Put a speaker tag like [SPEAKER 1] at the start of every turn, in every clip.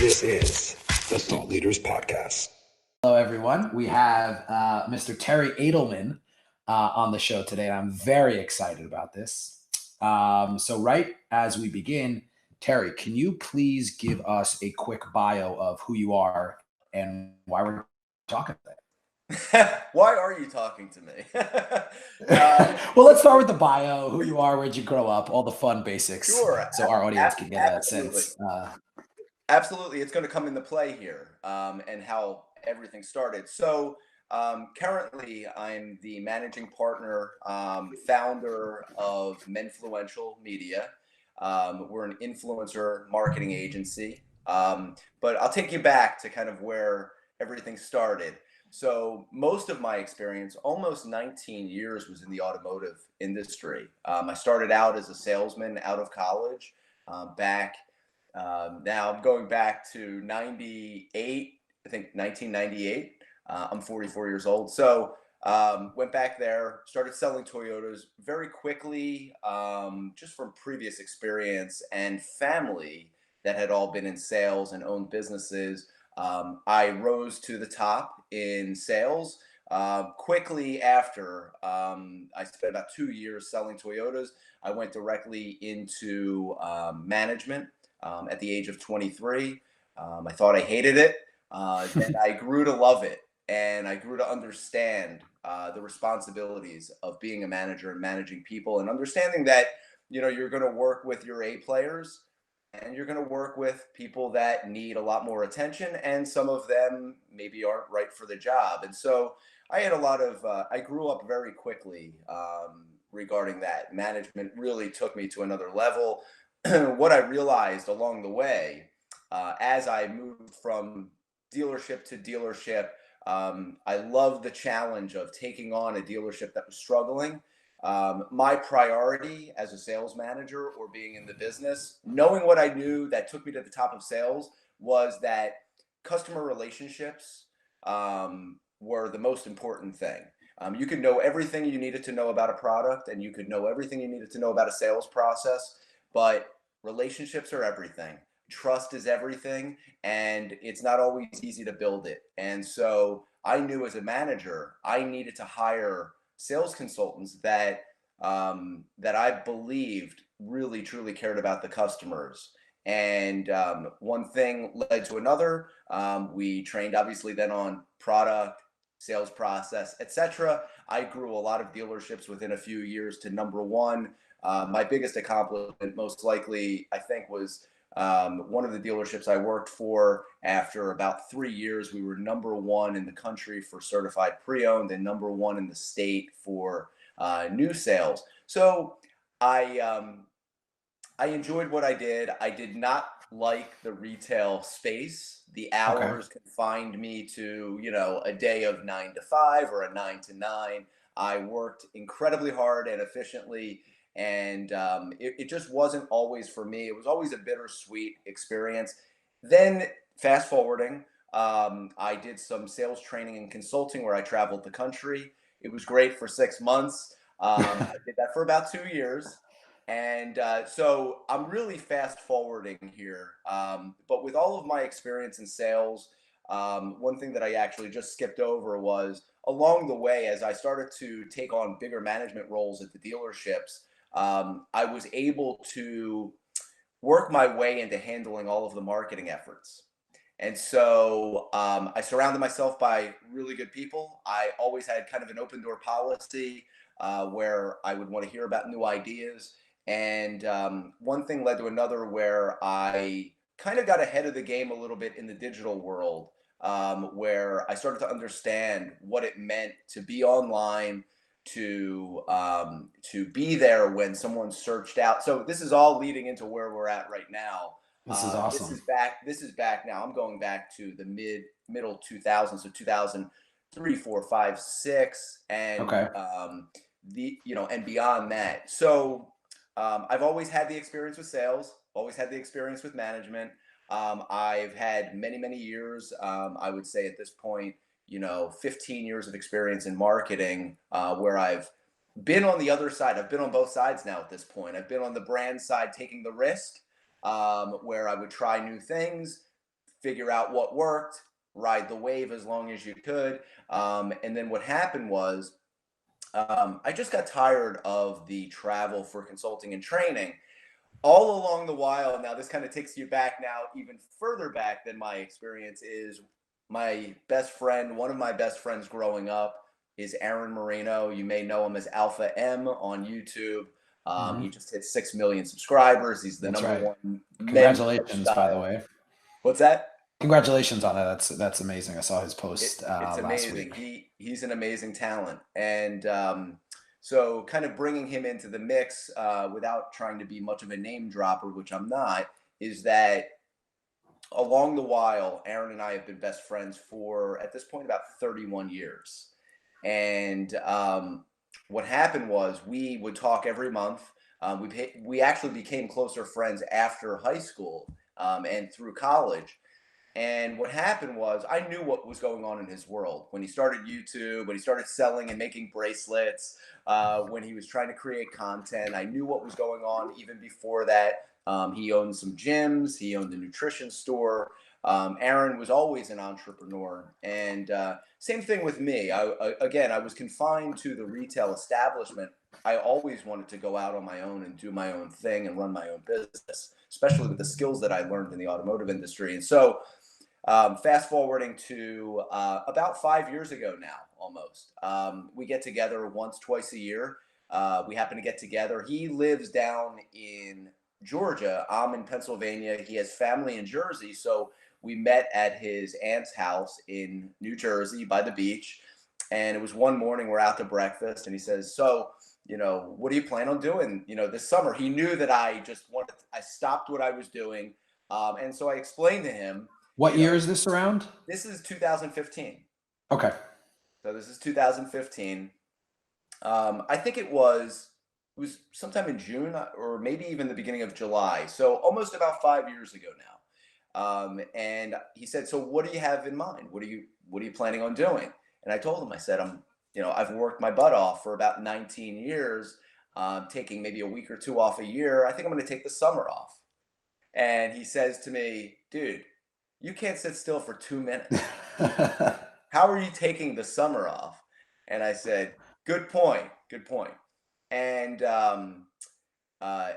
[SPEAKER 1] This is the Thought Leaders Podcast.
[SPEAKER 2] Hello, everyone. We have Mr. Terry Adelman on the show today, and I'm very excited about this. So right as we begin, Terry, can you please give us a quick bio of who you are and why we're talking today?
[SPEAKER 3] Why are you talking to me?
[SPEAKER 2] Well, let's start with the bio, who you are, where'd you grow up, all the fun basics,
[SPEAKER 3] Sure.
[SPEAKER 2] so our audience can get a
[SPEAKER 3] Absolutely.
[SPEAKER 2] sense.
[SPEAKER 3] Absolutely. It's going to come into play here and how everything started. So currently, I'm the managing partner, founder of MENfluential Media. We're an influencer marketing agency. But I'll take you back to kind of where everything started. So most of my experience, almost 19 years, was in the automotive industry. I started out as a salesman out of college back. Now I'm going back to 98, I think 1998. I'm 44 years old. So went back there, started selling Toyotas very quickly, just from previous experience and family that had all been in sales and owned businesses. I rose to the top in sales quickly after I spent about 2 years selling Toyotas. I went directly into management at the age of 23. I thought I hated it. Then I grew to love it, and I grew to understand the responsibilities of being a manager and managing people, and understanding that you're going to work with your A players, and you're going to work with people that need a lot more attention, and some of them maybe aren't right for the job. And so I had a lot of I grew up very quickly regarding that. Management really took me to another level. What I realized along the way, as I moved from dealership to dealership, I loved the challenge of taking on a dealership that was struggling. My priority as a sales manager, or being in the business, knowing what I knew that took me to the top of sales, was that customer relationships were the most important thing. You could know everything you needed to know about a product, and you could know everything you needed to know about a sales process, but relationships are everything. Trust is everything, and it's not always easy to build it. And so I knew as a manager, I needed to hire sales consultants that that I believed really truly cared about the customers. And one thing led to another. We trained obviously then on product, sales process, etc. I grew a lot of dealerships within a few years to number one. My biggest accomplishment, most likely, I think, was one of the dealerships I worked for. After about 3 years, we were number one in the country for certified pre-owned, and number one in the state for new sales. So I I enjoyed what I did. I did not like the retail space. The
[SPEAKER 2] Okay.
[SPEAKER 3] hours confined me to, a day of 9 to 5 or a 9 to 9. I worked incredibly hard and efficiently, and it just wasn't always for me. It was always a bittersweet experience. Then, fast forwarding, I did some sales training and consulting where I traveled the country. It was great for 6 months. I did that for about 2 years. And so I'm really fast forwarding here. But with all of my experience in sales, one thing that I actually just skipped over was, along the way, as I started to take on bigger management roles at the dealerships, I was able to work my way into handling all of the marketing efforts. And so I surrounded myself by really good people. I always had kind of an open door policy where I would want to hear about new ideas. And one thing led to another, where I kind of got ahead of the game a little bit in the digital world, where I started to understand what it meant to be online, to be there when someone searched out. So this is all leading into where we're at right now.
[SPEAKER 2] This is
[SPEAKER 3] This is
[SPEAKER 2] awesome.
[SPEAKER 3] back. This is back now. I'm going back to the middle 2000s, so 2003, 4, 5, 6, and
[SPEAKER 2] Okay.
[SPEAKER 3] and beyond that. So I've always had the experience with sales, always had the experience with management. I've had many, many years. I would say at this point, 15 years of experience in marketing, where I've been on the other side. I've been on both sides now at this point. I've been on the brand side, taking the risk, where I would try new things, figure out what worked, ride the wave as long as you could. And then what happened was I just got tired of the travel for consulting and training. All along the while, now this kind of takes you back now even further back than my experience is my best friend, one of my best friends growing up is Aaron Marino. You may know him as Alpha M on YouTube. He just hit 6 million subscribers. He's the
[SPEAKER 2] That's
[SPEAKER 3] number
[SPEAKER 2] right.
[SPEAKER 3] one men
[SPEAKER 2] Congratulations, by the way.
[SPEAKER 3] What's that?
[SPEAKER 2] Congratulations on that. That's amazing. I saw his post
[SPEAKER 3] It's
[SPEAKER 2] last
[SPEAKER 3] amazing.
[SPEAKER 2] week.
[SPEAKER 3] He's an amazing talent, and so kind of bringing him into the mix without trying to be much of a name dropper, which I'm not, is that along the while, Aaron and I have been best friends for at this point about 31 years, and what happened was we would talk every month. We actually became closer friends after high school and through college. And what happened was I knew what was going on in his world when he started YouTube, when he started selling and making bracelets, when he was trying to create content. I knew what was going on even before that. He owned some gyms, he owned a nutrition store. Aaron was always an entrepreneur. And same thing with me. Again, I was confined to the retail establishment. I always wanted to go out on my own and do my own thing and run my own business, especially with the skills that I learned in the automotive industry. And so, fast forwarding to about 5 years ago now, almost. We get together once, twice a year. We happen to get together. He lives down in Georgia. I'm in Pennsylvania. He has family in Jersey. So we met at his aunt's house in New Jersey by the beach. And it was one morning, we're out to breakfast, and he says, "So, what do you plan on doing, this summer?" He knew that I stopped what I was doing. And so I explained to him,
[SPEAKER 2] What year is this around?
[SPEAKER 3] this is 2015.
[SPEAKER 2] Okay.
[SPEAKER 3] So this is 2015. I think it was sometime in June or maybe even the beginning of July. So almost about 5 years ago now. And he said, "So what do you have in mind? What are you planning on doing?" And I told him, I said, I've worked my butt off for about 19 years, taking maybe a week or two off a year. I think I'm going to take the summer off. And he says to me, "Dude, you can't sit still for 2 minutes. How are you taking the summer off?" And I said, "Good point. Good point." And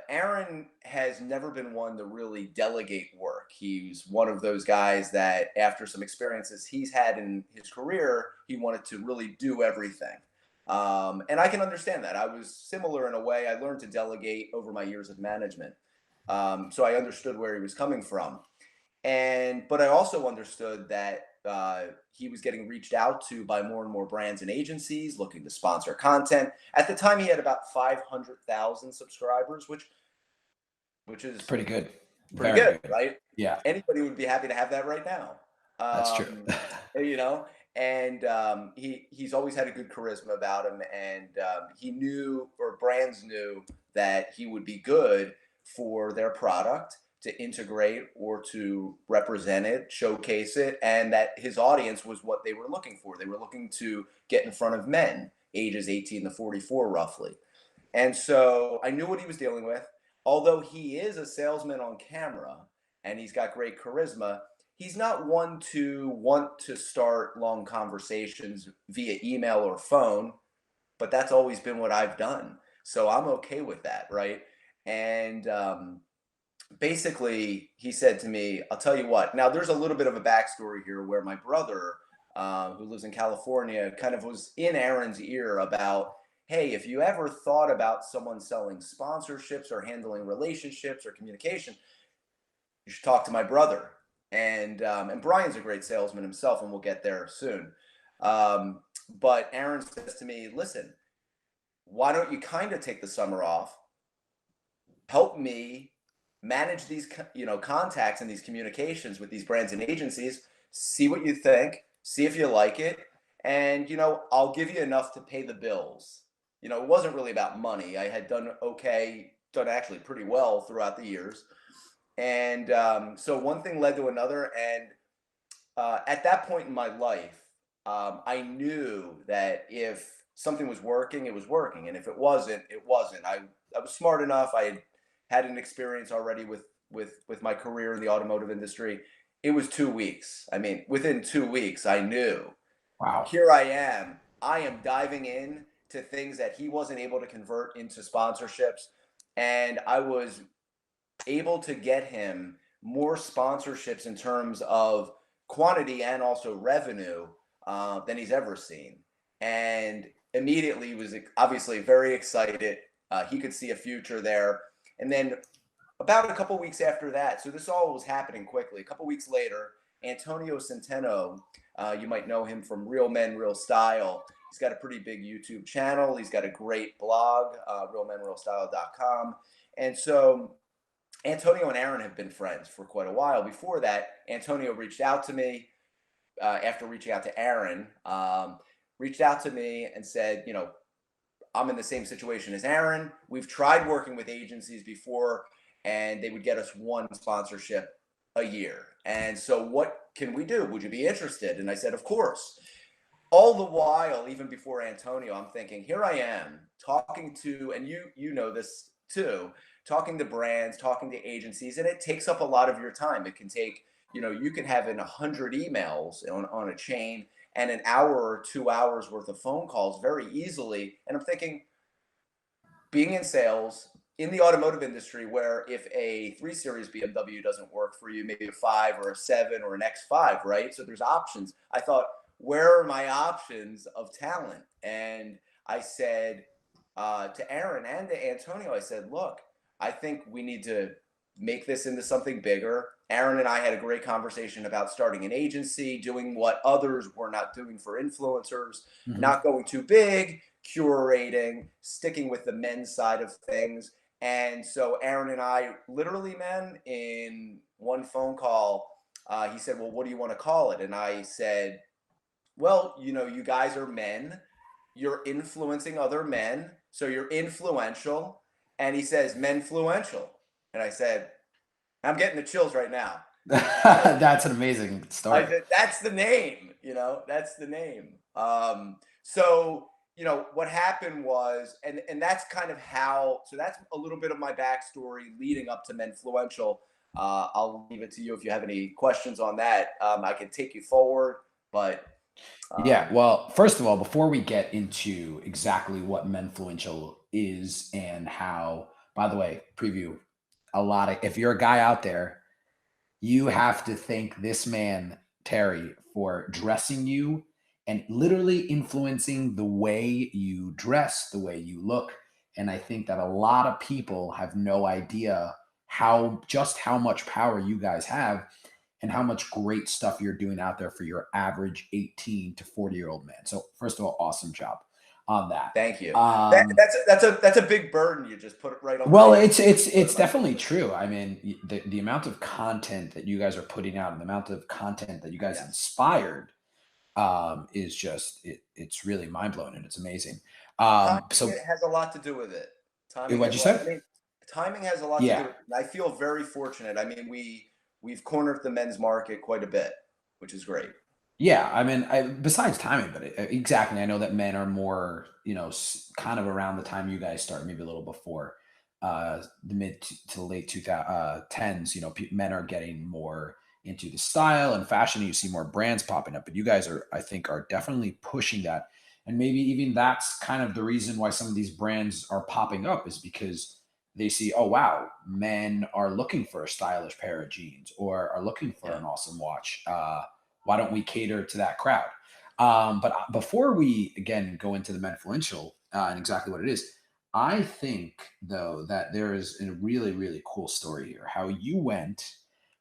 [SPEAKER 3] Aaron has never been one to really delegate work. He's one of those guys that, after some experiences he's had in his career, he wanted to really do everything. And I can understand that. I was similar in a way. I learned to delegate over my years of management. So I understood where he was coming from. But I also understood that he was getting reached out to by more and more brands and agencies looking to sponsor content. At the time, he had about 500,000 subscribers, which is
[SPEAKER 2] Pretty good.
[SPEAKER 3] pretty
[SPEAKER 2] Very
[SPEAKER 3] good, right?
[SPEAKER 2] Yeah,
[SPEAKER 3] Anybody would be happy to have that right now.
[SPEAKER 2] that's true.
[SPEAKER 3] You know, and he's always had a good charisma about him, and he knew, or brands knew, that he would be good for their product to integrate or to represent it, showcase it, and that his audience was what they were looking for. They were looking to get in front of men, ages 18 to 44, roughly. And so I knew what he was dealing with. Although he is a salesman on camera and he's got great charisma, he's not one to want to start long conversations via email or phone, but that's always been what I've done. So I'm okay with that, right? And basically, he said to me, "I'll tell you what." Now, there's a little bit of a backstory here where my brother, who lives in California, kind of was in Aaron's ear about, "Hey, if you ever thought about someone selling sponsorships or handling relationships or communication, you should talk to my brother." And Brian's a great salesman himself, and we'll get there soon. But Aaron says to me, "Listen, why don't you kind of take the summer off, help me manage these contacts and these communications with these brands and agencies, see what you think, see if you like it, and I'll give you enough to pay the bills." It wasn't really about money. I had done actually pretty well throughout the years. And so one thing led to another. And at that point in my life, I knew that if something was working, it was working. And if it wasn't, it wasn't. I was smart enough. I had an experience already with my career in the automotive industry. It was 2 weeks. I mean, within 2 weeks, I knew.
[SPEAKER 2] Wow.
[SPEAKER 3] Here I am. I am diving in to things that he wasn't able to convert into sponsorships, and I was able to get him more sponsorships in terms of quantity and also revenue than he's ever seen. And immediately he was obviously very excited. He could see a future there. And then about a couple weeks after that, so this all was happening quickly. A couple weeks later, Antonio Centeno, you might know him from Real Men, Real Style. He's got a pretty big YouTube channel. He's got a great blog, realmenrealstyle.com. And so Antonio and Aaron have been friends for quite a while. Before that, Antonio reached out to me after reaching out to Aaron, reached out to me and said, I'm in the same situation as Aaron. We've tried working with agencies before, and they would get us one sponsorship a year. And so what can we do? Would you be interested? And I said, of course. All the while, even before Antonio, I'm thinking, here I am talking to, and you know this too, talking to brands, talking to agencies, and it takes up a lot of your time. It can take, you can have 100 emails on a chain and an hour or 2 hours worth of phone calls very easily. And I'm thinking, being in sales in the automotive industry, where if a 3 Series BMW doesn't work for you, maybe a 5 or a 7 or an X5, right? So there's options. I thought, where are my options of talent? And I said to Aaron and to Antonio, I said, look, I think we need to make this into something bigger. Aaron and I had a great conversation about starting an agency, doing what others were not doing for influencers, not going too big, curating, sticking with the men's side of things. And so Aaron and I literally, man, in one phone call, he said, well, what do you want to call it? And I said, well, you guys are men. You're influencing other men. So you're influential. And he says, MENfluential. And I said, I'm getting the chills right now.
[SPEAKER 2] That's an amazing story.
[SPEAKER 3] I said, that's the name, that's the name. So, what happened was, and that's kind of how, so that's a little bit of my backstory leading up to MENfluential. I'll leave it to you if you have any questions on that. I can take you forward, but.
[SPEAKER 2] Yeah. Well, first of all, before we get into exactly what MENfluential is and how, by the way, preview if you're a guy out there, you have to thank this man, Terry, for dressing you and literally influencing the way you dress, the way you look. And I think that a lot of people have no idea how much power you guys have and how much great stuff you're doing out there for your average 18 to 40-year-old man. So first of all, awesome job on that.
[SPEAKER 3] Thank you. That's a big burden. You just put it right on.
[SPEAKER 2] Well, it's definitely true. I mean, the amount of content that you guys are putting out and the amount of content that you guys inspired is just it's really mind blowing and it's amazing. So
[SPEAKER 3] it has a lot to do with it. Timing.
[SPEAKER 2] What'd you say?
[SPEAKER 3] I mean, timing has a lot to do with it. I feel very fortunate. I mean, we've cornered the men's market quite a bit, which is great.
[SPEAKER 2] Yeah, I mean, besides timing, but exactly, I know that men are more, kind of around the time you guys start, maybe a little before the mid to late 2010s. Men are getting more into the style and fashion. You see more brands popping up, but you guys I think, are definitely pushing that. And maybe even that's kind of the reason why some of these brands are popping up is because they see, oh, wow, men are looking for a stylish pair of jeans or are looking for an awesome watch. Why don't we cater to that crowd? But before we, again, go into the MENfluential and exactly what it is, I think, though, that there is a really, really cool story here, how you went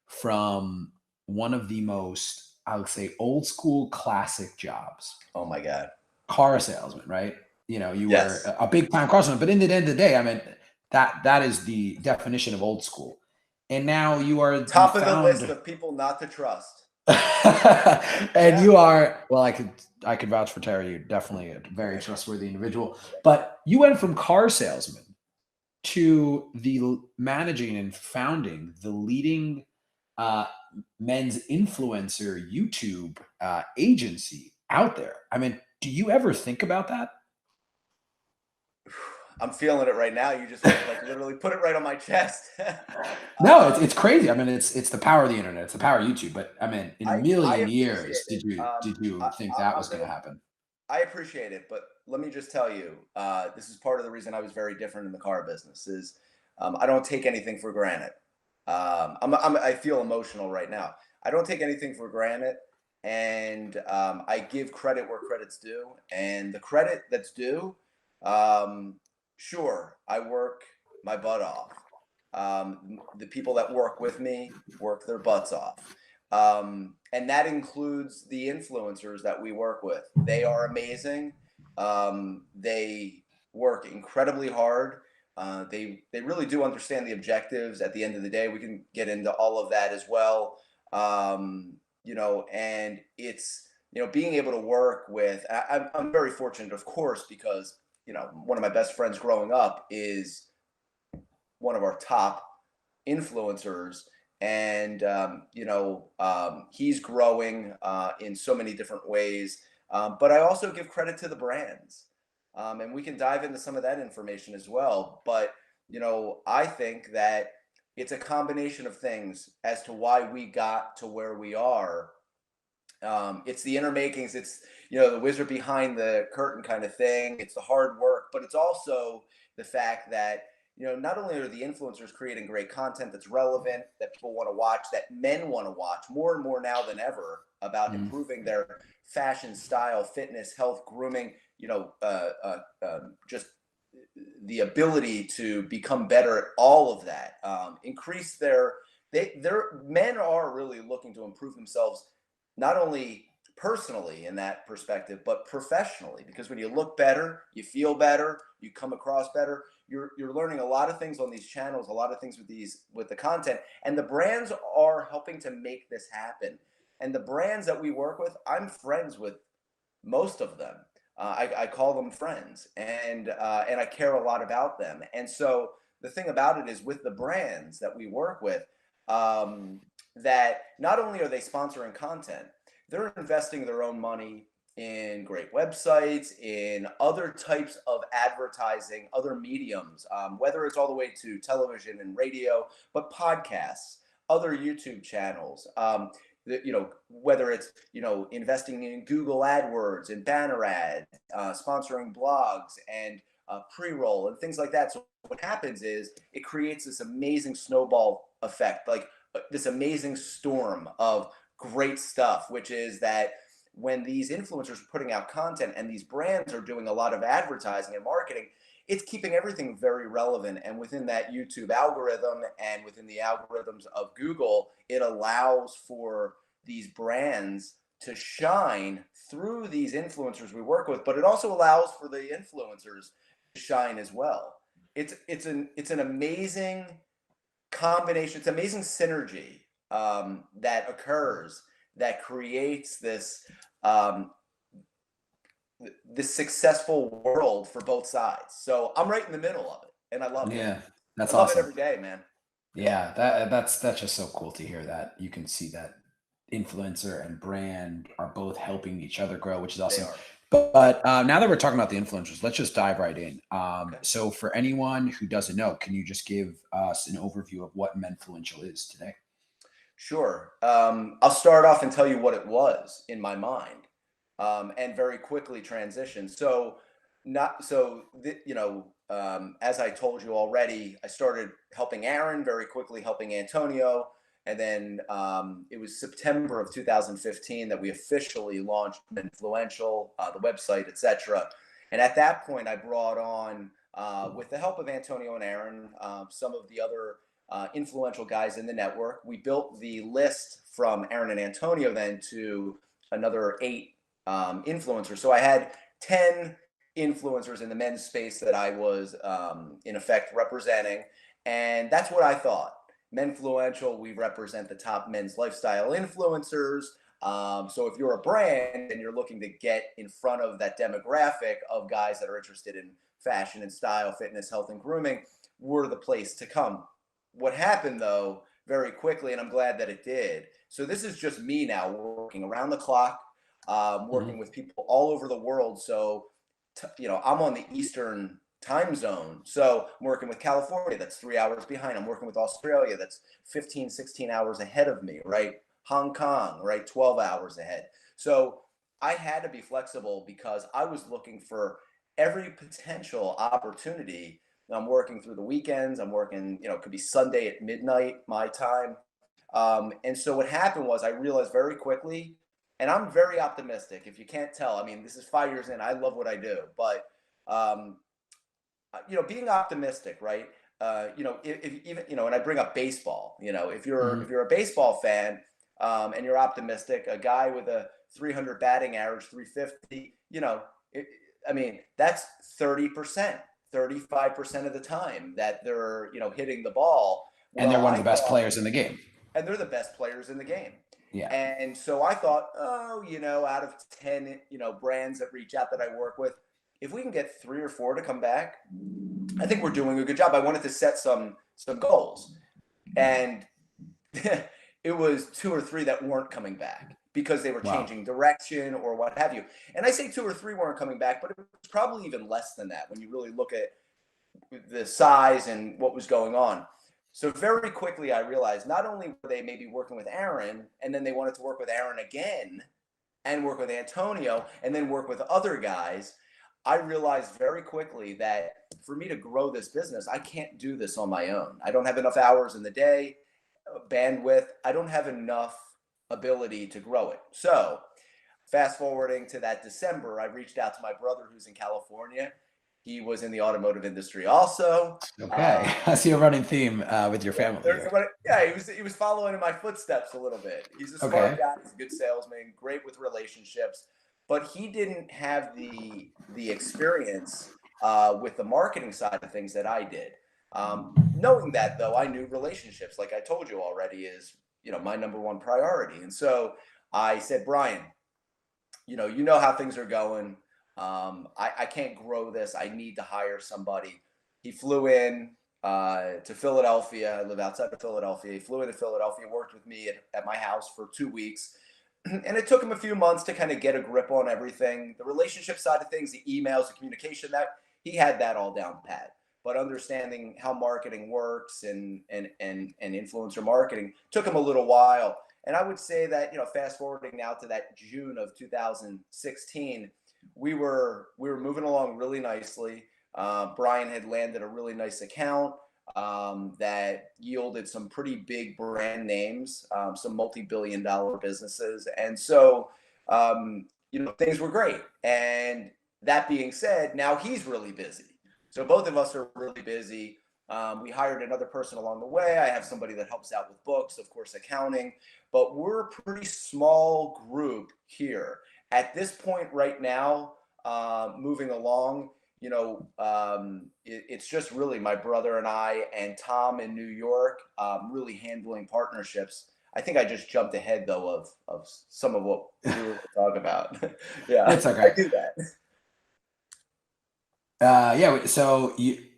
[SPEAKER 2] from one of the most, I would say, old school classic jobs.
[SPEAKER 3] Oh, my God.
[SPEAKER 2] Car salesman, right? You were a big time car salesman. But in the end of the day, I mean, that is the definition of old school. And now you are
[SPEAKER 3] top of the list of people not to trust.
[SPEAKER 2] And you are, well, I could vouch for Terry. You're definitely a very trustworthy individual. But you went from car salesman to the managing and founding the leading men's influencer YouTube agency out there. I mean, do you ever think about that?
[SPEAKER 3] I'm feeling it right now. You just like literally put it right on my chest.
[SPEAKER 2] No, it's crazy. I mean, it's the power of the internet. It's the power of YouTube. But I mean, in a
[SPEAKER 3] I
[SPEAKER 2] million
[SPEAKER 3] appreciate
[SPEAKER 2] years,
[SPEAKER 3] it.
[SPEAKER 2] did you think
[SPEAKER 3] I,
[SPEAKER 2] that
[SPEAKER 3] I'm
[SPEAKER 2] was going
[SPEAKER 3] gonna
[SPEAKER 2] to happen?
[SPEAKER 3] I appreciate it, but let me just tell you, this is part of the reason I was very different in the car business. Is I don't take anything for granted. I feel emotional right now. I don't take anything for granted, and I give credit where credit's due. And the credit that's due, um, sure, I work my butt off. The people that work with me work their butts off. And that includes the influencers that we work with. They are amazing. They work incredibly hard. They really do understand the objectives at the end of the day. We can get into all of that as well. And it's being able to work with. I'm very fortunate, of course, because one of my best friends growing up is one of our top influencers, and he's growing in so many different ways. But I also give credit to the brands, and we can dive into some of that information as well. But I think that it's a combination of things as to why we got to where we are. It's the inner makings. It's the wizard behind the curtain kind of thing. It's the hard work, but it's also the fact that not only are the influencers creating great content that's relevant, that people want to watch, that men want to watch more and more now than ever about improving their fashion, style, fitness, health, grooming. Just the ability to become better at all of that. Increase their men are really looking to improve themselves, not only personally in that perspective, but professionally, because when you look better, you feel better, you come across better. You're learning a lot of things on these channels, a lot of things with the content, and the brands are helping to make this happen. And the brands that we work with, I'm friends with most of them. I call them friends, and I care a lot about them. And so the thing about it is, with the brands that we work with, that not only are they sponsoring content, they're investing their own money in great websites, in other types of advertising, other mediums, whether it's all the way to television and radio, but podcasts, other YouTube channels. Whether it's investing in Google AdWords and banner ads, sponsoring blogs and pre-roll and things like that. So what happens is it creates this amazing snowball effect, like this amazing storm of great stuff, which is that when these influencers are putting out content and these brands are doing a lot of advertising and marketing, it's keeping everything very relevant. And within that YouTube algorithm and within the algorithms of Google, it allows for these brands to shine through these influencers we work with, but it also allows for the influencers to shine as well. It's an amazing combination. It's amazing synergy that occurs, that creates this successful world for both sides. So I'm right in the middle of it, and I love it.
[SPEAKER 2] Yeah, that's
[SPEAKER 3] I love it
[SPEAKER 2] awesome.
[SPEAKER 3] every day, man.
[SPEAKER 2] Yeah, that's just so cool to hear that you can see that influencer and brand are both helping each other grow, which is
[SPEAKER 3] They
[SPEAKER 2] awesome.
[SPEAKER 3] are.
[SPEAKER 2] But now that we're talking about the influencers, let's just dive right in.
[SPEAKER 3] Okay.
[SPEAKER 2] So for anyone who doesn't know, can you just give us an overview of what MENfluential is today?
[SPEAKER 3] Sure. I'll start off and tell you what it was in my mind, and very quickly transition. So, not so as I told you already, I started helping Aaron, very quickly helping Antonio, and then it was September of 2015 that we officially launched MENfluential, the website, etc. And at that point, I brought on, with the help of Antonio and Aaron, some of the other influential guys in the network. We built the list from Aaron and Antonio then to another 8 influencers. So I had 10 influencers in the men's space that I was in effect representing. And that's what I thought. MENfluential, we represent the top men's lifestyle influencers. So if you're a brand and you're looking to get in front of that demographic of guys that are interested in fashion and style, fitness, health, and grooming, we're the place to come. What happened though, very quickly, and I'm glad that it did. So this is just me now working around the clock, working with people all over the world. So, I'm on the Eastern time zone. So I'm working with California, that's 3 hours behind. I'm working with Australia, that's 15, 16 hours ahead of me, right? Hong Kong, right? 12 hours ahead. So I had to be flexible because I was looking for every potential opportunity. I'm working through the weekends. I'm working, it could be Sunday at midnight, my time. And so what happened was I realized very quickly, and I'm very optimistic. If you can't tell, I mean, this is 5 years in. I love what I do, but um, being optimistic, right? If even, and I bring up baseball. If you're a baseball fan and you're optimistic, a guy with a 300 batting average, 350, I mean, that's 30%, 35% of the time that they're hitting the ball.
[SPEAKER 2] And they're one of the best players in the game.
[SPEAKER 3] And they're the best players in the game.
[SPEAKER 2] Yeah.
[SPEAKER 3] And so I thought, out of 10, brands that reach out that I work with, if we can get 3 or 4 to come back, I think we're doing a good job. I wanted to set some goals. And it was 2 or 3 that weren't coming back because they were changing direction or what have you. And I say 2 or 3 weren't coming back, but it was probably even less than that when you really look at the size and what was going on. So very quickly, I realized not only were they maybe working with Aaron, and then they wanted to work with Aaron again and work with Antonio and then work with other guys. I realized very quickly that for me to grow this business, I can't do this on my own. I don't have enough hours in the day, bandwidth. I don't have enough ability to grow it. So fast forwarding to that December, I reached out to my brother who's in California. He was in the automotive industry also.
[SPEAKER 2] Okay. I see a running theme with your family.
[SPEAKER 3] Yeah, he was following in my footsteps a little bit. He's a smart guy. He's a good salesman, great with relationships. But he didn't have the experience with the marketing side of things that I did. Knowing that, though, I knew relationships, like I told you already, is my number one priority. And so I said, Brian, you know how things are going. I can't grow this. I need to hire somebody. He flew in to Philadelphia. I live outside of Philadelphia. He flew into Philadelphia, worked with me at my house for 2 weeks. And it took him a few months to kind of get a grip on everything. The relationship side of things, the emails, the communication, that he had that all down pat. But understanding how marketing works and influencer marketing took him a little while. And I would say that, fast forwarding now to that June of 2016, we were moving along really nicely. Brian had landed a really nice account that yielded some pretty big brand names, some multi-billion-dollar businesses. And so, things were great. And that being said, now he's really busy. So both of us are really busy. We hired another person along the way. I have somebody that helps out with books, of course, accounting, but we're a pretty small group here. At this point right now, moving along, it's just really my brother and I and Tom in New York, really handling partnerships. I think I just jumped ahead though of some of what we were going to talk about. Yeah,
[SPEAKER 2] that's okay.
[SPEAKER 3] I do that.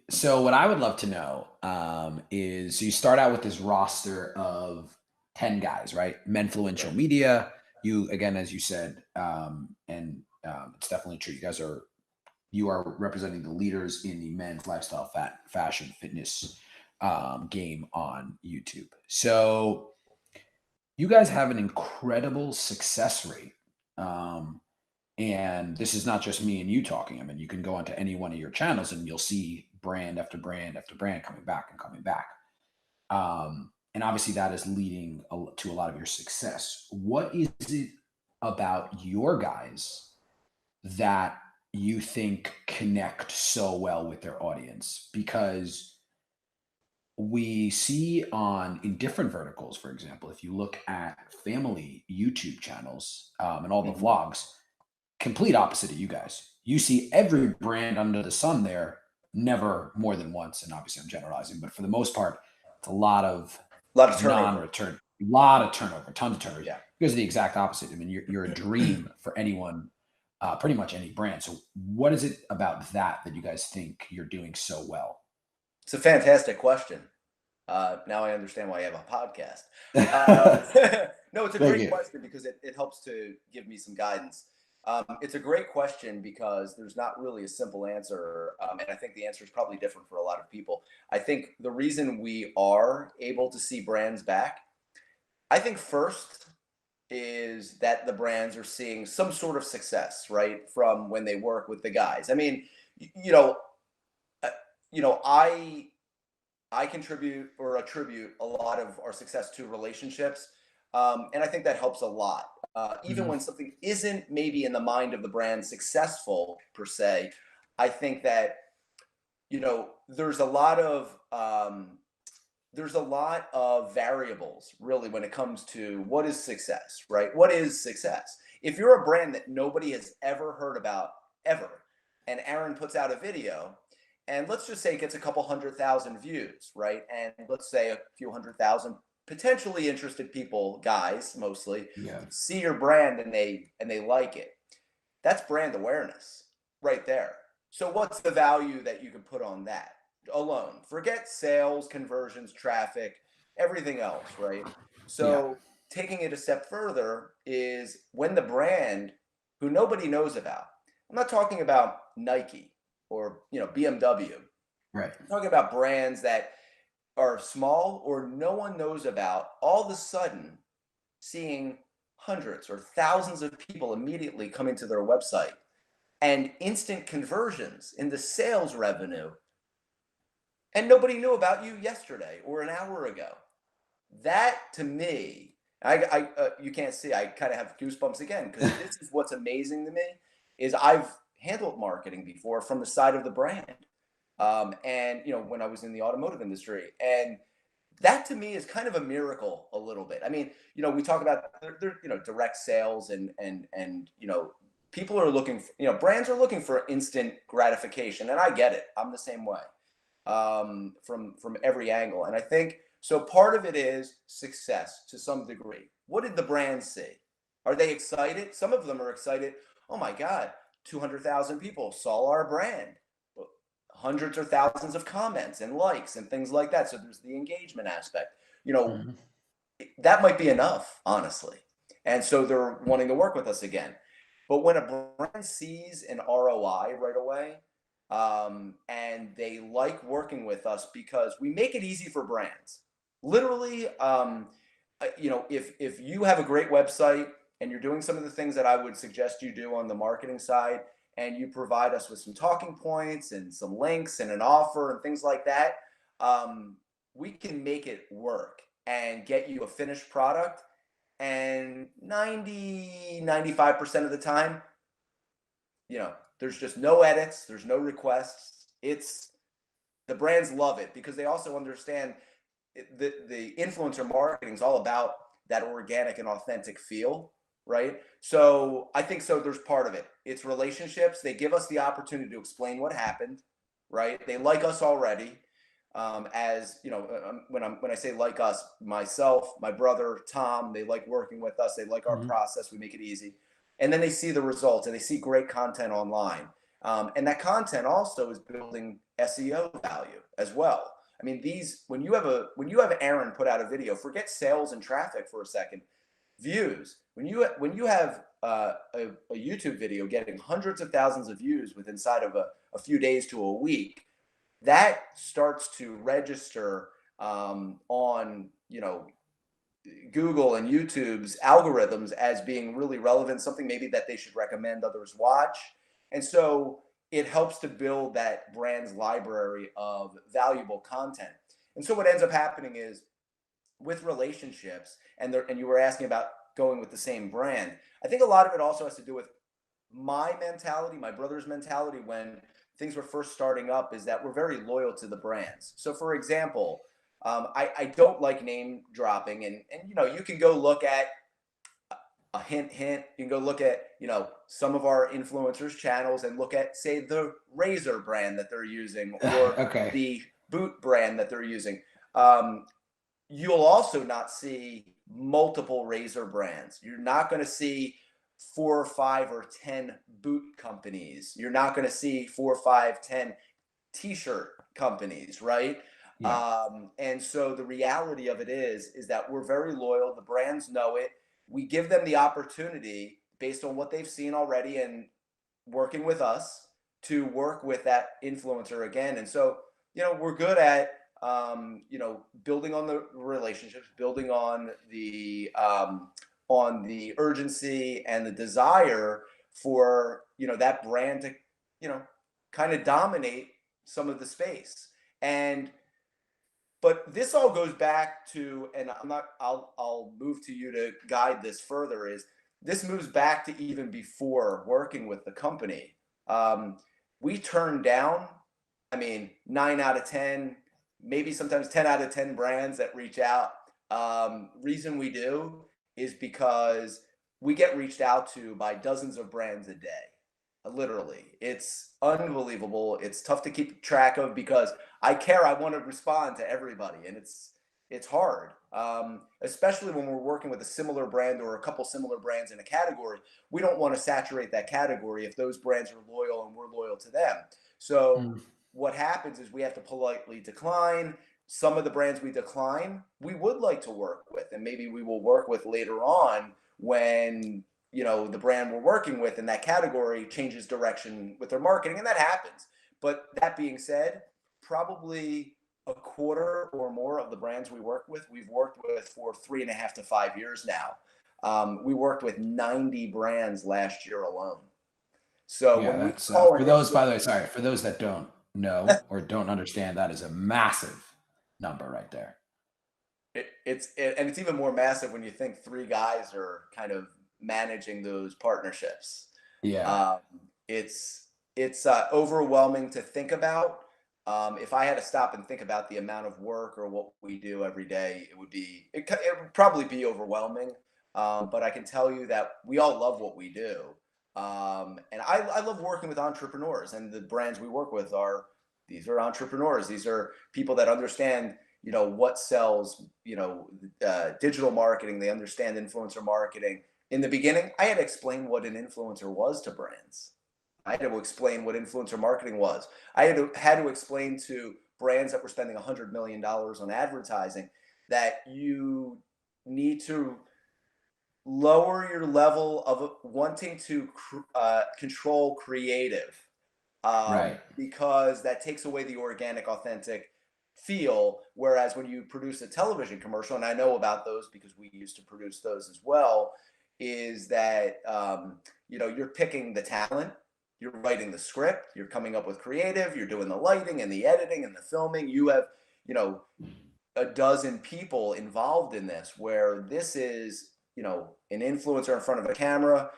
[SPEAKER 2] So what I would love to know is, so you start out with this roster of 10 guys, right? MENfluential Media. You, again, as you said, it's definitely true. You are representing the leaders in the men's lifestyle, fashion, fitness game on YouTube. So you guys have an incredible success rate. And this is not just me and you talking. I mean, you can go onto any one of your channels and you'll see brand after brand after brand coming back and coming back. And obviously that is leading to a lot of your success. What is it about your guys that you think connect so well with their audience? Because we see in different verticals, for example, if you look at family YouTube channels and all the vlogs, complete opposite of you guys. You see every brand under the sun there, never more than once. And obviously I'm generalizing, but for the most part, it's a lot of non-return, tons of turnover.
[SPEAKER 3] Yeah.
[SPEAKER 2] You guys are the exact opposite. I mean, you're a dream for anyone, pretty much any brand. So what is it about that you guys think you're doing so well?
[SPEAKER 3] It's a fantastic question. Now I understand why you have a podcast. No, it's a great question because it helps to give me some guidance. It's a great question because there's not really a simple answer. And I think the answer is probably different for a lot of people. I think the reason we are able to see brands back, I think first is that the brands are seeing some sort of success, right? From when they work with the guys. I mean, you know, uh, I contribute or attribute a lot of our success to relationships. And I think that helps a lot. Even
[SPEAKER 2] Mhm.
[SPEAKER 3] when something isn't maybe in the mind of the brand successful per se, I think that, there's a lot of variables really when it comes to what is success, right? What is success? If you're a brand that nobody has ever heard about ever, and Aaron puts out a video, and let's just say it gets a couple 100,000 views, right? And let's say a few 100,000 potentially interested people, guys mostly,
[SPEAKER 2] Yeah.
[SPEAKER 3] see your brand and they like it. That's brand awareness right there. So what's the value that you can put on that alone? Forget sales, conversions, traffic, everything else, right?
[SPEAKER 2] Yeah.
[SPEAKER 3] So taking it a step further is when the brand who nobody knows about. I'm not talking about Nike or, BMW.
[SPEAKER 2] Right.
[SPEAKER 3] I'm talking about brands that are small or no one knows about, all of a sudden seeing hundreds or thousands of people immediately coming to their website and instant conversions into sales revenue, and nobody knew about you yesterday or an hour ago. That to me, you can't see, I kind of have goosebumps again because this is what's amazing to me is I've handled marketing before from the side of the brand, and when I was in the automotive industry, and that to me is kind of a miracle a little bit. I mean, we talk about direct sales and people are looking for, brands are looking for instant gratification, and I get it. I'm the same way, from every angle. And I think so. Part of it is success to some degree. What did the brands see? Are they excited? Some of them are excited. Oh my God, 200,000 people saw our brand. Hundreds or thousands of comments and likes and things like that. So there's the engagement aspect.
[SPEAKER 2] Mhm.
[SPEAKER 3] That might be enough, honestly. And so they're wanting to work with us again. But when a brand sees an ROI right away, and they like working with us because we make it easy for brands. Literally, if you have a great website and you're doing some of the things that I would suggest you do on the marketing side, and you provide us with some talking points and some links and an offer and things like that, we can make it work and get you a finished product. And 95% of the time, there's just no edits, there's no requests. It's the brands love it because they also understand the influencer marketing is all about that organic and authentic feel, right? So I think so. There's part of it. It's relationships. They give us the opportunity to explain what happened, right? They like us already. As you know, when I say like us, myself, my brother Tom, they like working with us. They like our
[SPEAKER 2] Mhm.
[SPEAKER 3] process. We make it easy, and then they see the results and they see great content online. And that content also is building SEO value as well. I mean, when you have Aaron put out a video, forget sales and traffic for a second. Views. When you have a YouTube video getting hundreds of thousands of views within inside of a few days to a week, that starts to register, on Google and YouTube's algorithms as being really relevant, something maybe that they should recommend others watch. And so it helps to build that brand's library of valuable content. And so what ends up happening is with relationships, and you were asking about going with the same brand. I think a lot of it also has to do with my mentality, my brother's mentality when things were first starting up, is that we're very loyal to the brands. So, for example, I don't like name dropping, and you can go look at a hint. You can go look at some of our influencers' channels and look at, say, the razor brand that they're using or
[SPEAKER 2] Okay.
[SPEAKER 3] the boot brand that they're using. Um, you'll also not see multiple razor brands. You're not going to see 4 or 5 or 10 boot companies. You're not going to see 4 or 5, 10 t-shirt companies, right?
[SPEAKER 2] Yeah.
[SPEAKER 3] And so the reality of it is that we're very loyal. The brands know it. We give them the opportunity based on what they've seen already and working with us to work with that influencer again. And so, we're good at, building on the relationships, building on the urgency and the desire for, that brand to, kind of dominate some of the space. And but this all goes back to, and I'll move to you to guide this further, is this moves back to even before working with the company. We turn down, I mean, 9 out of 10, maybe sometimes 10 out of 10 brands that reach out. Reason we do is because we get reached out to by dozens of brands a day. Literally, it's unbelievable. It's tough to keep track of because I care. I want to respond to everybody, and it's hard, especially when we're working with a similar brand or a couple similar brands in a category. We don't want to saturate that category if those brands are loyal and we're loyal to them. So what happens is we have to politely decline. Some of the brands we decline, we would like to work with, and maybe we will work with later on when the brand we're working with in that category changes direction with their marketing, and that happens. But that being said, probably a quarter or more of the brands we've worked with for 3.5 to 5 years now. We worked with 90 brands last year alone. So
[SPEAKER 2] Yeah,
[SPEAKER 3] when we
[SPEAKER 2] that's
[SPEAKER 3] call
[SPEAKER 2] for those, by the way, sorry, for those that don't know or don't understand, that is a massive number right there.
[SPEAKER 3] and it's even more massive when you think three guys are kind of managing those partnerships.
[SPEAKER 2] Yeah.
[SPEAKER 3] Um, it's overwhelming to think about. If I had to stop and think about the amount of work or what we do every day, it would probably be overwhelming. But I can tell you that we all love what we do, and I love working with entrepreneurs. And the brands we work with these are entrepreneurs. These are people that understand what sells, digital marketing. They understand influencer marketing. In the beginning, I had to explain what an influencer was to brands. I had to explain what influencer marketing was. I had to explain to brands that were spending $100 million on advertising that you need to lower your level of wanting to control creative,
[SPEAKER 2] Right.
[SPEAKER 3] because that takes away the organic, authentic feel. Whereas when you produce a television commercial, and I know about those because we used to produce those as well, is that you're picking the talent, you're writing the script, you're coming up with creative, you're doing the lighting and the editing and the filming. You have a dozen people involved in this, where this is an influencer in front of a camera,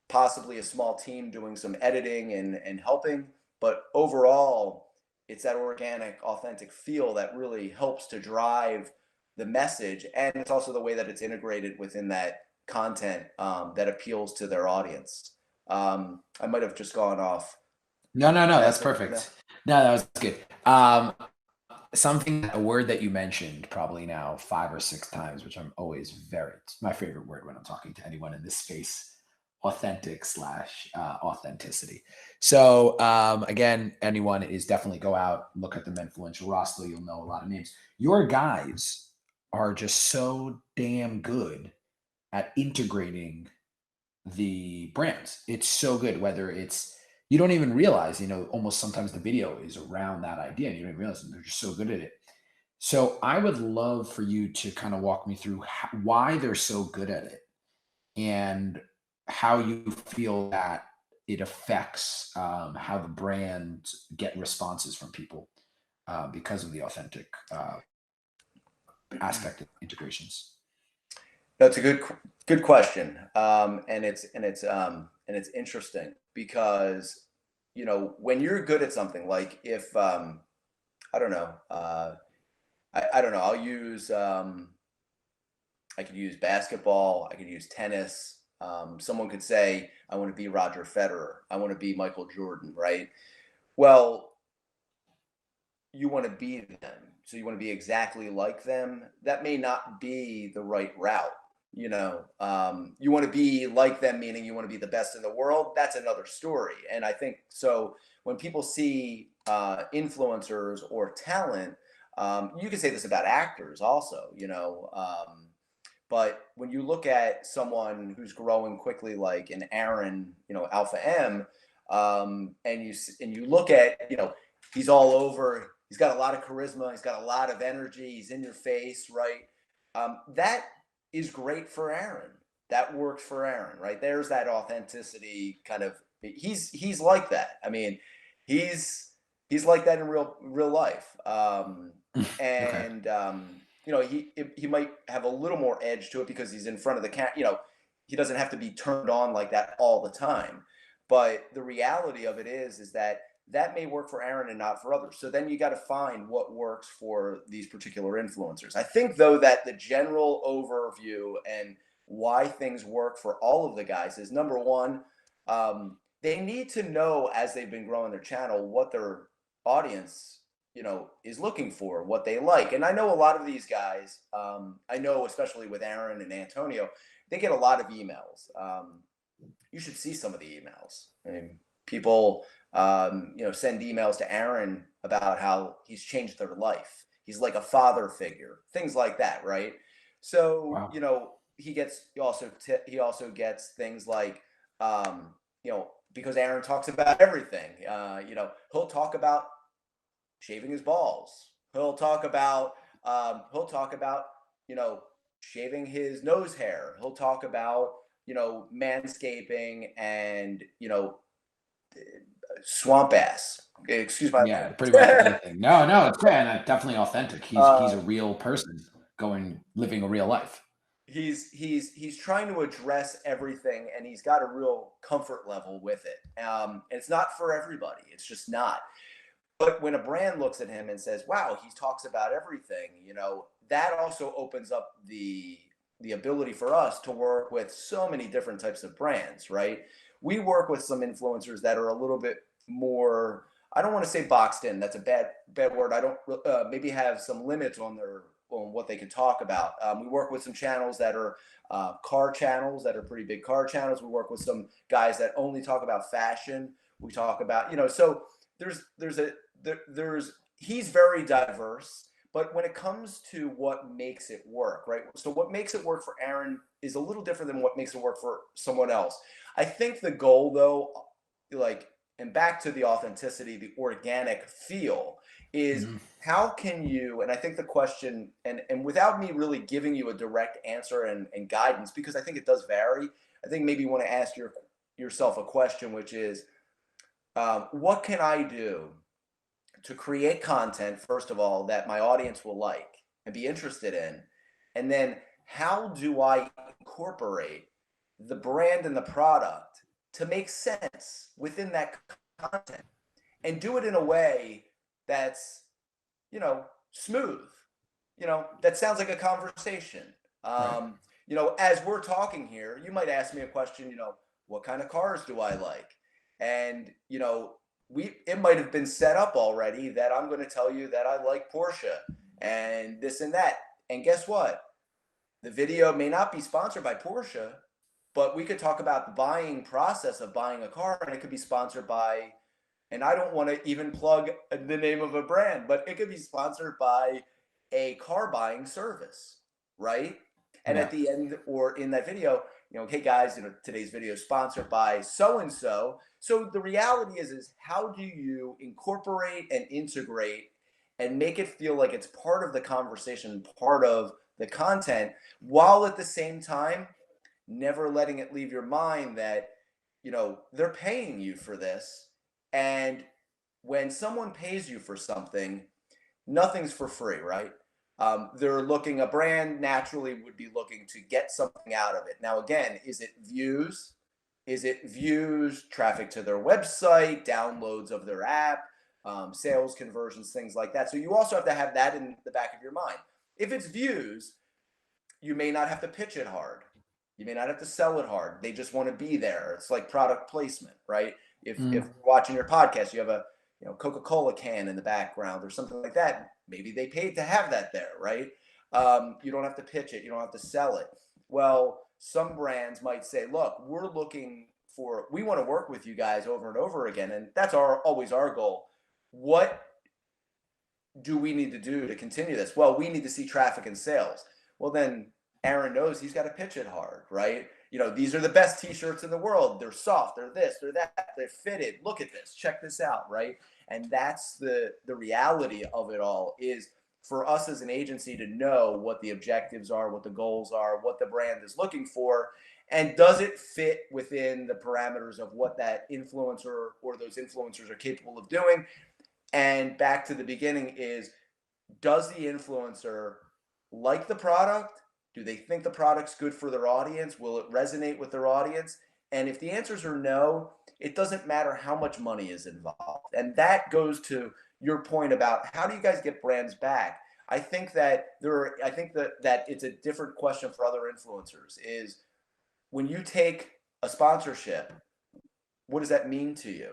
[SPEAKER 3] possibly a small team doing some editing and helping, but overall it's that organic, authentic feel that really helps to drive the message. And it's also the way that it's integrated within that content, that appeals to their audience. I might have just gone off.
[SPEAKER 2] No, that's perfect. No, that was good. A word that you mentioned probably now 5 or 6 times, which I'm always it's my favorite word when I'm talking to anyone in this space, authentic / authenticity. So again, anyone is definitely go out, look at the MENfluential roster. You'll know a lot of names. Your guys are just so damn good at integrating the brands. It's so good, whether it's, you don't even realize, almost sometimes the video is around that idea and you don't even realize they're just so good at it. So I would love for you to kind of walk me through why they're so good at it and how you feel that it affects how the brands get responses from people because of the authentic aspect of integrations.
[SPEAKER 3] That's a good question, and it's interesting because when you're good at something, like if I don't know, I don't know, I could use basketball, I could use tennis. Someone could say, I want to be Roger Federer, I want to be Michael Jordan, right? Well, you want to be them, so you want to be exactly like them. That may not be the right route. You want to be like them, meaning you want to be the best in the world. That's another story. And I think so when people see influencers or talent, you can say this about actors also, But when you look at someone who's growing quickly, like an Aaron, Alpha M, and you look at, he's all over. He's got a lot of charisma. He's got a lot of energy. He's in your face, right? That is great for Aaron. That works for Aaron, right? There's that authenticity kind of. He's like that. I mean, he's like that in real life.
[SPEAKER 2] Okay.
[SPEAKER 3] And he might have a little more edge to it because he's in front of the he doesn't have to be turned on like that all the time. But the reality of it is that may work for Aaron and not for others. So then you got to find what works for these particular influencers. I think though that the general overview and why things work for all of the guys is, number one, they need to know as they've been growing their channel what their audience is looking for, what they like. And I know a lot of these guys, I know especially with Aaron and Antonio, they get a lot of emails. You should see some of the emails. I mean, people, send emails to Aaron about how he's changed their life. He's like a father figure, things like that, right? So,
[SPEAKER 2] Wow.
[SPEAKER 3] he also gets things like, because Aaron talks about everything. He'll talk about shaving his balls. He'll talk about shaving his nose hair. He'll talk about manscaping and swamp ass. Excuse my
[SPEAKER 2] Yeah, pretty much
[SPEAKER 3] language.
[SPEAKER 2] anything. No, it's great, and definitely authentic. He's a
[SPEAKER 3] um,
[SPEAKER 2] real person living a real life.
[SPEAKER 3] he's trying to address everything, and he's got a real comfort level with it. And it's not for everybody. It's just not. But when a brand looks at him and says, "Wow, he talks about everything," that also opens up the ability for us to work with so many different types of brands, right? We work with some influencers that are a little bit more, I don't want to say boxed in. That's a bad word. I don't maybe have some limits on what they can talk about. We work with some channels that are car channels that are pretty big car channels. We work with some guys that only talk about fashion. We talk about, so there's he's very diverse, but when it comes to what makes it work, right? So what makes it work for Aaron is a little different than what makes it work for someone else. I think the goal though, like, and back to the authenticity, the organic feel, is
[SPEAKER 2] Mhm.
[SPEAKER 3] how can you, and I think the question, and without me really giving you a direct answer and guidance, because I think it does vary, I think maybe you want to ask yourself a question, which is, what can I do to create content, first of all, that my audience will like and be interested in? And then how do I incorporate the brand and the product to make sense within that content and do it in a way that's, smooth, that sounds like a conversation.
[SPEAKER 2] Right.
[SPEAKER 3] As we're talking here, you might ask me a question, what kind of cars do I like? And, it might have been set up already that I'm going to tell you that I like Porsche and this and that. And guess what? The video may not be sponsored by Porsche, but we could talk about the buying process of buying a car, and it could be sponsored by, and I don't want to even plug the name of a brand, but it could be sponsored by a car buying service, right? And
[SPEAKER 2] Yeah.
[SPEAKER 3] at the end or in that video, hey guys, today's video is sponsored by so and so. So the reality is how do you incorporate and integrate and make it feel like it's part of the conversation, part of the content, while at the same time never letting it leave your mind that they're paying you for this. And when someone pays you for something, nothing's for free, right? A brand naturally would be looking to get something out of it. Now, again, is it views? Is it views, traffic to their website, downloads of their app, sales conversions, things like that? So you also have to have that in the back of your mind. If it's views, you may not have to pitch it hard. You may not have to sell it hard. They just want to be there. It's like product placement, right? If watching your podcast, you have a Coca-Cola can in the background or something like that, maybe they paid to have that there, right? You don't have to pitch it. You don't have to sell it. Well, some brands might say, look, we want to work with you guys over and over again. And that's always our goal. What do we need to do to continue this? Well, we need to see traffic and sales. Well, then Aaron knows he's got to pitch it hard, right? These are the best t-shirts in the world. They're soft, they're this, they're that, they're fitted. Look at this, check this out, right? And that's the reality of it all, is for us as an agency to know what the objectives are, what the goals are, what the brand is looking for, and does it fit within the parameters of what that influencer or those influencers are capable of doing. And back to the beginning is, does the influencer like the product? Do they think the product's good for their audience? Will it resonate with their audience? And if the answers are no, it doesn't matter how much money is involved. And that goes to your point about, how do you guys get brands back? I think that that it's a different question for other influencers, is when you take a sponsorship, what does that mean to you?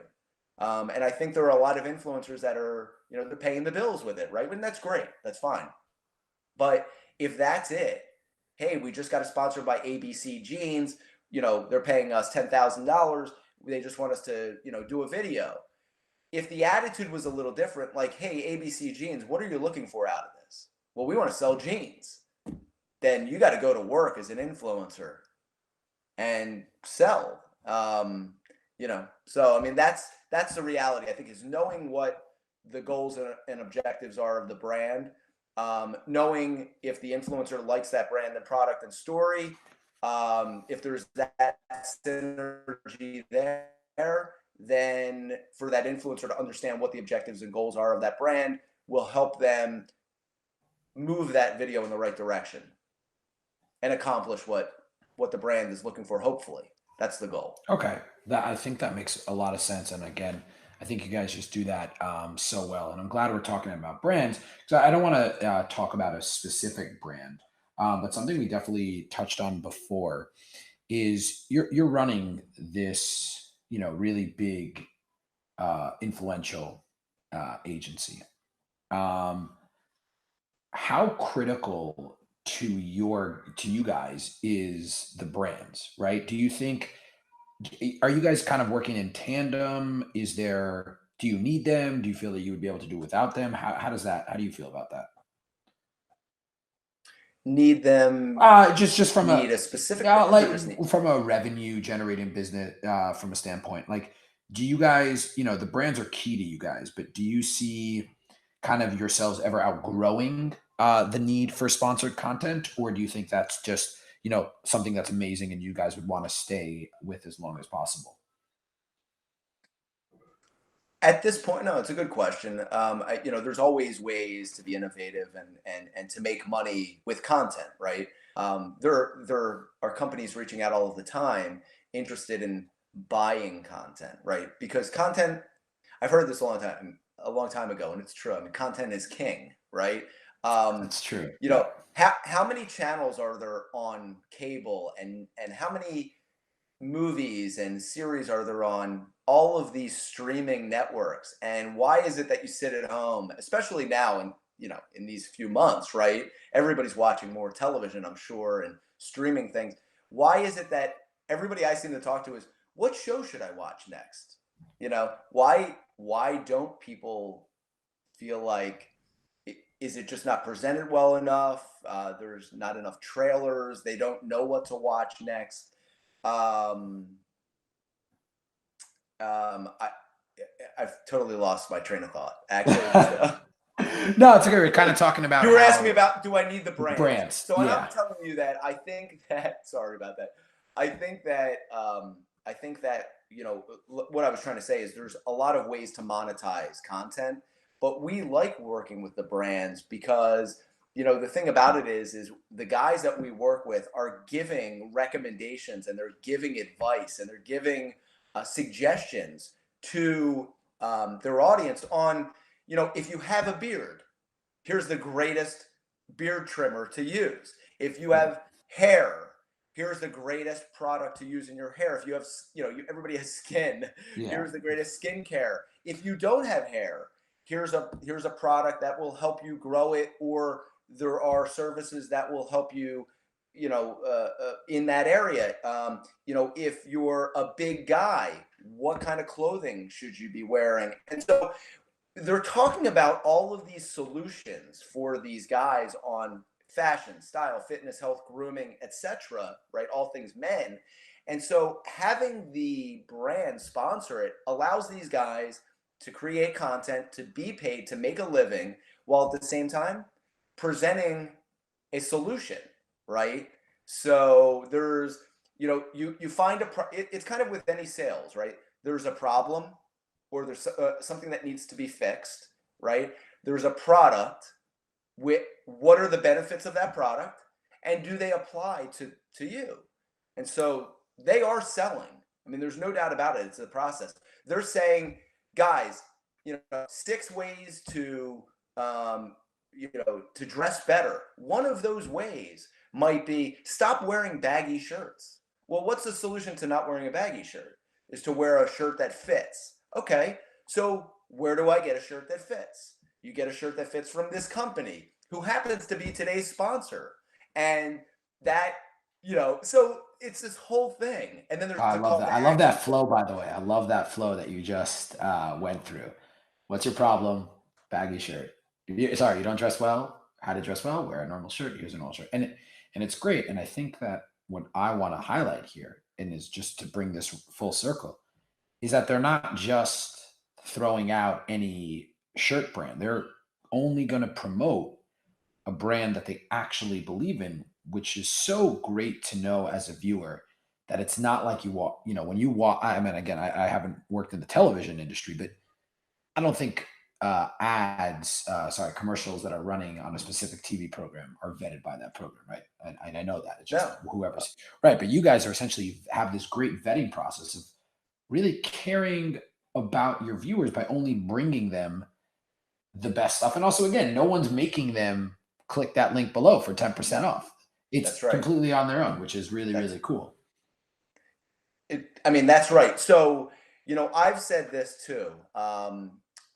[SPEAKER 3] And I think there are a lot of influencers that are, they're paying the bills with it, right? And that's great. That's fine. But if that's it, hey, we just got sponsored by ABC Jeans, they're paying us $10,000. They just want us to, do a video. If the attitude was a little different, like, hey, ABC Jeans, what are you looking for out of this? Well, we want to sell jeans. Then you got to go to work as an influencer and sell. So I mean, that's the reality, I think, is knowing what the goals and objectives are of the brand, knowing if the influencer likes that brand and product and story, if there's that synergy there, then for that influencer to understand what the objectives and goals are of that brand will help them move that video in the right direction and accomplish what the brand is looking for. Hopefully that's the goal.
[SPEAKER 2] Okay. I think that makes a lot of sense. And again, I think you guys just do that so well. And I'm glad we're talking about brands, because I don't want to talk about a specific brand, but something we definitely touched on before is you're running this, really big, influential agency. How critical to you guys is the brands, right? Do you think, are you guys kind of working in tandem? Do you need them? Do you feel that you would be able to do without them? How do you feel about that?
[SPEAKER 3] Need them?
[SPEAKER 2] Just from
[SPEAKER 3] need a specific
[SPEAKER 2] from a revenue generating business, from a standpoint, like, do you guys, the brands are key to you guys, but do you see kind of yourselves ever outgrowing the need for sponsored content, or do you think that's just, something that's amazing and you guys would want to stay with as long as possible?
[SPEAKER 3] At this point, no, it's a good question. There's always ways to be innovative and to make money with content, right? There are companies reaching out all of the time interested in buying content, right? Because content, I've heard this a long time ago, and it's true. I mean, content is king, right?
[SPEAKER 2] That's true.
[SPEAKER 3] How many channels are there on cable, and how many movies and series are there on all of these streaming networks? And why is it that you sit at home, especially now in these few months, right? Everybody's watching more television, I'm sure, and streaming things. Why is it that everybody I seem to talk to is, what show should I watch next? Why don't people feel like, is it just not presented well enough? There's not enough trailers. They don't know what to watch next. I've totally lost my train of thought, actually.
[SPEAKER 2] No, it's okay. We're kind of talking about,
[SPEAKER 3] you were asking me about, do I need the brands? So
[SPEAKER 2] yeah.
[SPEAKER 3] I'm telling you that I think that, sorry about that. I think that what I was trying to say is, there's a lot of ways to monetize content, but we like working with the brands because, the thing about it is the guys that we work with are giving recommendations, and they're giving advice, and they're giving suggestions to their audience on, if you have a beard, here's the greatest beard trimmer to use. If you have hair, here's the greatest product to use in your hair. If you have, everybody has skin. Yeah. Here's the greatest skincare. If you don't have hair, here's a product that will help you grow it, or there are services that will help you, in that area. If you're a big guy, what kind of clothing should you be wearing? And so they're talking about all of these solutions for these guys on fashion, style, fitness, health, grooming, etc., right? All things men. And so having the brand sponsor it allows these guys to create content, to be paid, to make a living, while at the same time presenting a solution, right? So there's, you find it's kind of with any sales, right? There's a problem, or there's something that needs to be fixed, right? There's a product. What are the benefits of that product, and do they apply to you? And so they are selling. I mean, there's no doubt about it. It's a process. They're saying, guys, 6 ways to to dress better. One of those ways might be stop wearing baggy shirts. Well, what's the solution to not wearing a baggy shirt? Is to wear a shirt that fits. Okay, so where do I get a shirt that fits? You get a shirt that fits from this company, who happens to be today's sponsor. And that, so it's this whole thing. And then there's
[SPEAKER 2] I love that. I love that flow, by the way. I love that flow that you just went through. What's your problem? Baggy shirt. Sorry, you don't dress well? How to dress well? Wear a normal shirt. Here's a normal shirt. And it's great. And I think that what I want to highlight here, and is just to bring this full circle, is that they're not just throwing out any shirt brand. They're only going to promote a brand that they actually believe in, which is so great to know as a viewer, that it's not like you walk, when you walk, I mean, again, I haven't worked in the television industry, but I don't think commercials that are running on a specific TV program are vetted by that program, right? And I know that it's just whoever's right. But you guys are essentially have this great vetting process of really caring about your viewers by only bringing them the best stuff. And also, again, no one's making them click that link below for 10% off. It's completely on their own, which is really, really cool.
[SPEAKER 3] That's right. So, I've said this too.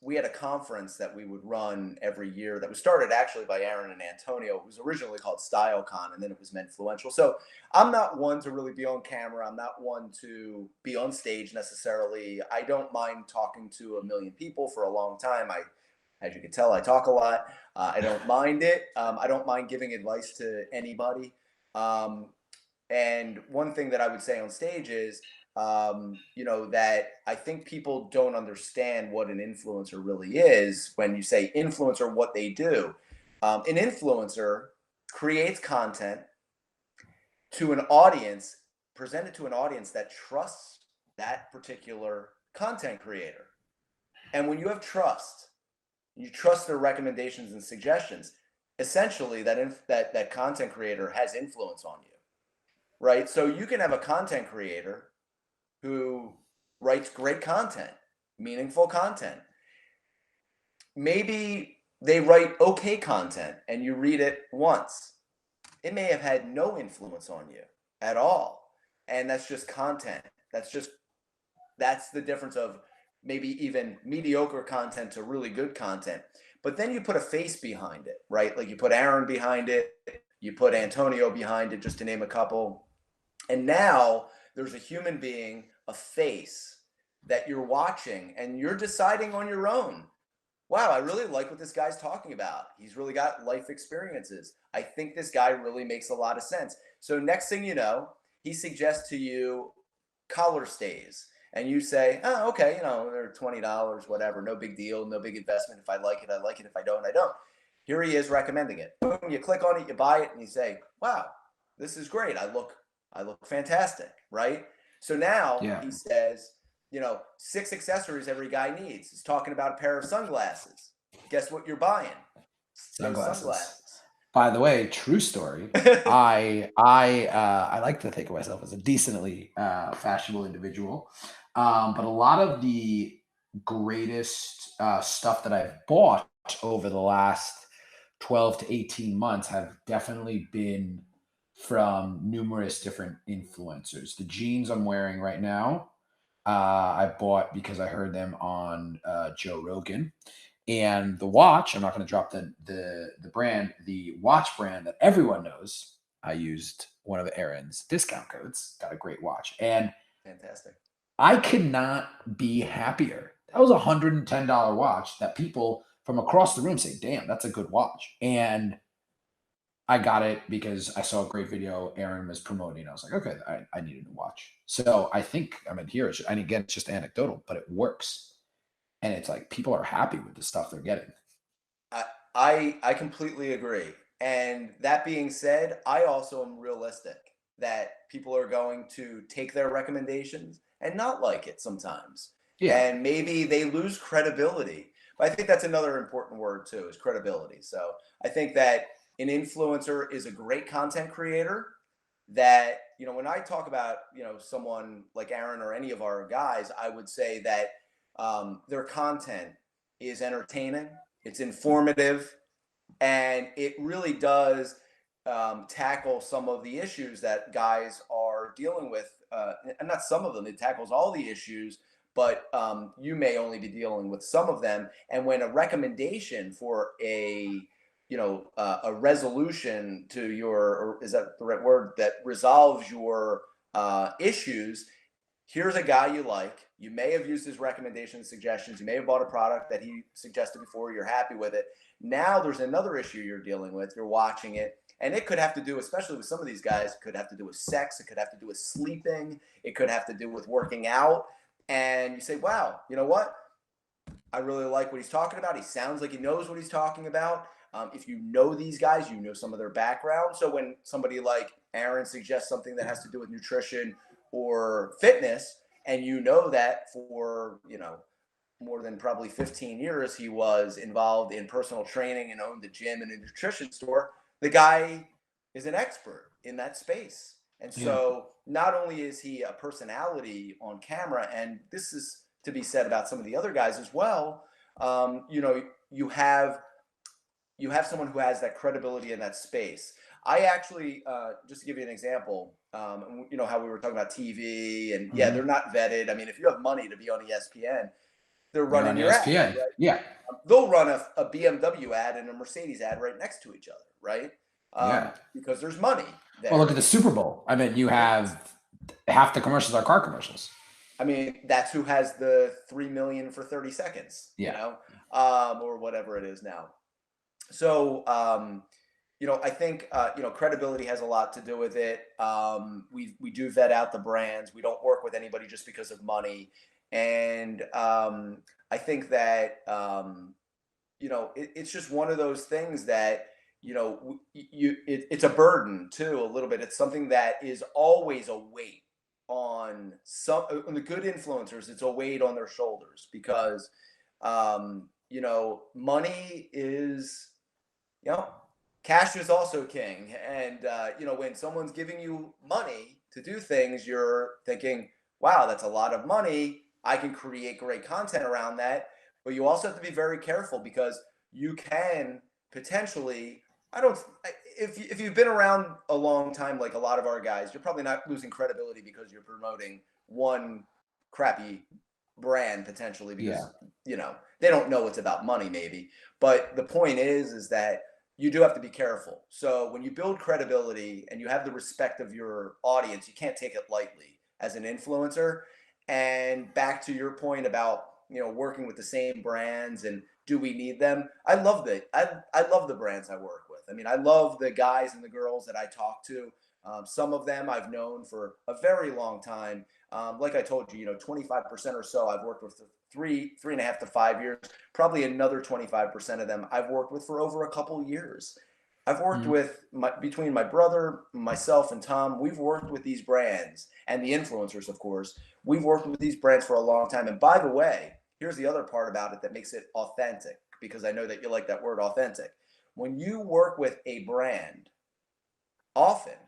[SPEAKER 3] We had a conference that we would run every year that was started actually by Aaron and Antonio. It was originally called StyleCon, and then it was MENfluential. So I'm not one to really be on camera. I'm not one to be on stage necessarily. I don't mind talking to a million people for a long time. As you can tell, I talk a lot. I don't mind it. I don't mind giving advice to anybody. And one thing that I would say on stage is, that I think people don't understand what an influencer really is. When you say influencer, what they do, an influencer creates content to an audience, presented to an audience that trusts that particular content creator. And when you have trust, you trust their recommendations and suggestions, essentially that content creator has influence on you, right? So you can have a content creator who writes great content, meaningful content. Maybe they write okay content and you read it once. It may have had no influence on you at all. And that's just content. That's the difference of maybe even mediocre content to really good content. But then you put a face behind it, right? Like you put Aaron behind it, you put Antonio behind it, just to name a couple. And now there's a human being, a face that you're watching, and you're deciding on your own, wow, I really like what this guy's talking about. He's really got life experiences. I think this guy really makes a lot of sense. So next thing you know, he suggests to you collar stays. And you say, oh, okay, they're $20, whatever, no big deal, no big investment. If I like it, I like it. If I don't, I don't. Here he is recommending it. Boom, you click on it, you buy it, and you say, wow, this is great. I look fantastic, right? So now he says, 6 accessories every guy needs. He's talking about a pair of sunglasses. Guess what you're buying? Sunglasses.
[SPEAKER 2] By the way, true story. I like to think of myself as a decently fashionable individual, but a lot of the greatest stuff that I've bought over the last 12 to 18 months have definitely been from numerous different influencers. The jeans I'm wearing right now, I bought because I heard them on Joe Rogan. And the watch, I'm not going to drop the brand, the watch brand that everyone knows. I used one of Aaron's discount codes, got a great watch. And
[SPEAKER 3] fantastic.
[SPEAKER 2] I could not be happier. That was a $110 watch that people from across the room say, damn, that's a good watch. And I got it because I saw a great video Aaron was promoting. I was like, okay, I needed to watch. So I think I'm in here. And again, it's just anecdotal, but it works. And it's like people are happy with the stuff they're getting.
[SPEAKER 3] I completely agree. And that being said, I also am realistic that people are going to take their recommendations and not like it sometimes.
[SPEAKER 2] Yeah.
[SPEAKER 3] And maybe they lose credibility. But I think that's another important word too, is credibility. So I think that an influencer is a great content creator that, when I talk about, someone like Aaron or any of our guys, I would say that their content is entertaining, it's informative, and it really does tackle some of the issues that guys are dealing with. And not some of them, it tackles all the issues, but you may only be dealing with some of them. And when a recommendation for a resolution to your, or is that the right word, that resolves your issues, here's a guy you like. You may have used his recommendations, suggestions. You may have bought a product that he suggested before. You're happy with it. Now there's another issue you're dealing with. You're watching it. And it could have to do, especially with some of these guys, it could have to do with sex. It could have to do with sleeping. It could have to do with working out. And you say, wow, you know what? I really like what he's talking about. He sounds like he knows what he's talking about. If you know these guys, you know some of their background. So when somebody like Aaron suggests something that has to do with nutrition or fitness, and you know that for, more than probably 15 years, he was involved in personal training and owned a gym and a nutrition store, the guy is an expert in that space. And so not only is he a personality on camera, and this is to be said about some of the other guys as well, you have someone who has that credibility in that space. I actually, just to give you an example, how we were talking about TV, and they're not vetted. I mean, if you have money to be on ESPN, they're running your
[SPEAKER 2] ESPN.
[SPEAKER 3] ad. Right?
[SPEAKER 2] Yeah.
[SPEAKER 3] They'll run a BMW ad and a Mercedes ad right next to each other, right? Because there's money there.
[SPEAKER 2] Well, look at the Super Bowl. I mean, you have half the commercials are car commercials.
[SPEAKER 3] I mean, that's who has the 3 million for 30 seconds, or whatever it is now. So, I think, credibility has a lot to do with it. We do vet out the brands. We don't work with anybody just because of money. And I think that, it's just one of those things that, it's a burden too, a little bit. It's something that is always a weight on the good influencers. It's a weight on their shoulders because, money is, cash is also king. And, when someone's giving you money to do things, you're thinking, wow, that's a lot of money. I can create great content around that. But you also have to be very careful because you can potentially, if you've been around a long time, like a lot of our guys, you're probably not losing credibility because you're promoting one crappy brand potentially because, they don't know it's about money maybe. But the point is that you do have to be careful. So when you build credibility and you have the respect of your audience, you can't take it lightly as an influencer. And back to your point about, working with the same brands and do we need them? I love the brands I work with. I mean, I love the guys and the girls that I talk to. Some of them I've known for a very long time. Like I told you, 25% or so I've worked with 3.5 to 5 years. Probably another 25% of them I've worked with for over a couple years. I've worked with between my brother, myself, and Tom. We've worked with these brands and the influencers, of course. We've worked with these brands for a long time. And by the way, here's the other part about it that makes it authentic, because I know that you like that word, authentic. When you work with a brand, often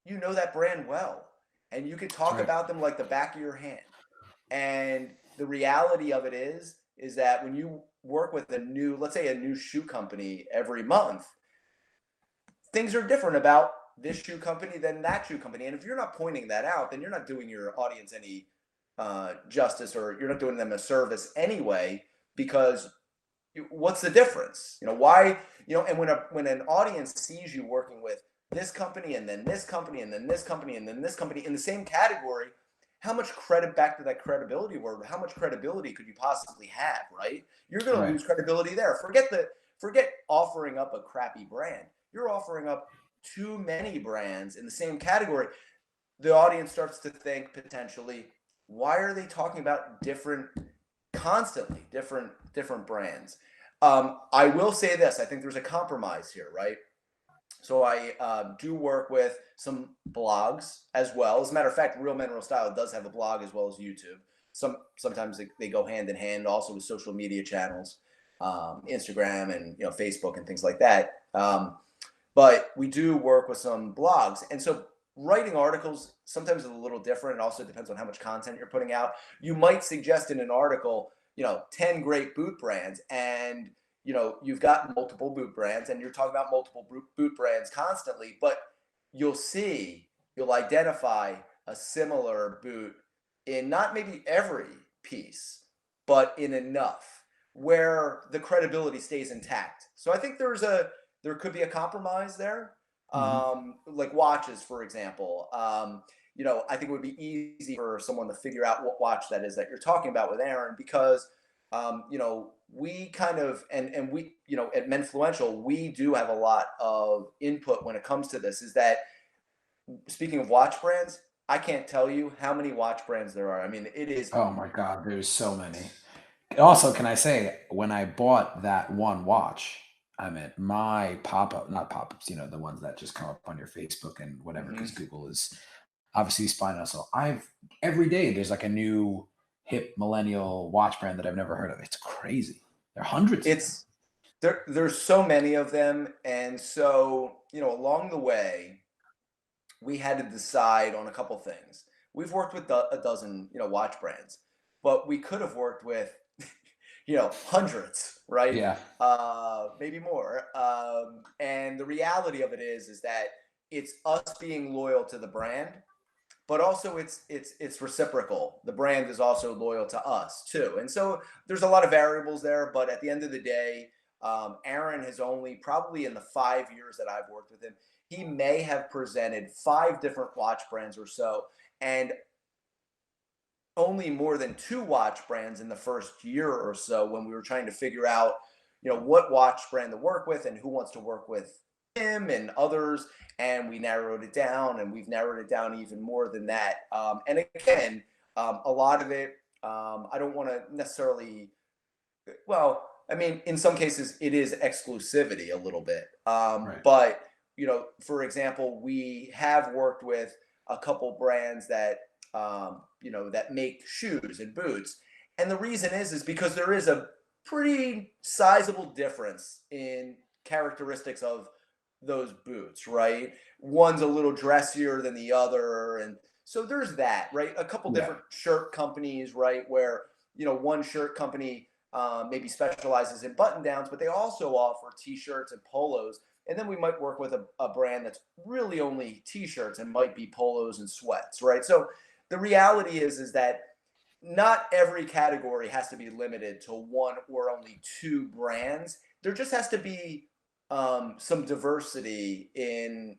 [SPEAKER 3] you know that brand well, and you can talk about them like the back of your hand. And the reality of it is that when you work with let's say a new shoe company every month, things are different about this shoe company than that shoe company. And if you're not pointing that out, then you're not doing your audience any justice, or you're not doing them a service anyway, because what's the difference? Why, and when an audience sees you working with this company and then this company and then this company and then this company in the same category, how much credit, back to that credibility word, how much credibility could you possibly have, right? You're going to lose credibility there. Forget offering up a crappy brand. you're offering up too many brands in the same category. The audience starts to think potentially, why are they talking about constantly different brands? I will say this, I think there's a compromise here, right? So I do work with some blogs as well. As a matter of fact, Real Men Real Style does have a blog as well as YouTube. Sometimes they go hand in hand, also with social media channels, Instagram and Facebook and things like that. But we do work with some blogs, and so writing articles sometimes is a little different. It also depends on how much content you're putting out. You might suggest in an article, 10 great boot brands, and you've got multiple boot brands and you're talking about multiple boot brands constantly, but you'll identify a similar boot in not maybe every piece, but in enough where the credibility stays intact. So I think there could be a compromise there. Like watches, for example. I think it would be easy for someone to figure out what watch that is that you're talking about with Aaron, because we kind of, and we, at MENfluential, we do have a lot of input when it comes to this. Is that, speaking of watch brands, I can't tell you how many watch brands there are. I mean, it is.
[SPEAKER 2] Oh my God, there's so many. Also, can I say, when I bought that one watch, I mean, my pop-up, not pop-ups, the ones that just come up on your Facebook and whatever, because Google is obviously spying us. So every day there's like a new hip millennial watch brand that I've never heard of. It's crazy. There are hundreds.
[SPEAKER 3] There's so many of them. And so, along the way, we had to decide on a couple things. We've worked with a dozen, watch brands, but we could have worked with, hundreds, right?
[SPEAKER 2] Yeah.
[SPEAKER 3] Maybe more. And the reality of it is that it's us being loyal to the brand, but also it's reciprocal. The brand is also loyal to us too. And so there's a lot of variables there, but at the end of the day, Aaron has only, probably in the 5 years that I've worked with him, he may have presented 5 different watch brands or so, and only more than 2 watch brands in the first year or so, when we were trying to figure out, what watch brand to work with and who wants to work with him and others. And we narrowed it down, and we've narrowed it down even more than that. And again, a lot of it, I don't want to necessarily, well, I mean, in some cases it is exclusivity a little bit.
[SPEAKER 2] Right.
[SPEAKER 3] But, for example, we have worked with a couple brands that, that make shoes and boots. And the reason is because there is a pretty sizable difference in characteristics of those boots, right? One's a little dressier than the other. And so there's that, right? A couple different shirt companies, right? Where, one shirt company maybe specializes in button downs, but they also offer t-shirts and polos. And then we might work with a brand that's really only t-shirts and might be polos and sweats, right? So the reality is that not every category has to be limited to 1 or only 2 brands. There just has to be some diversity in,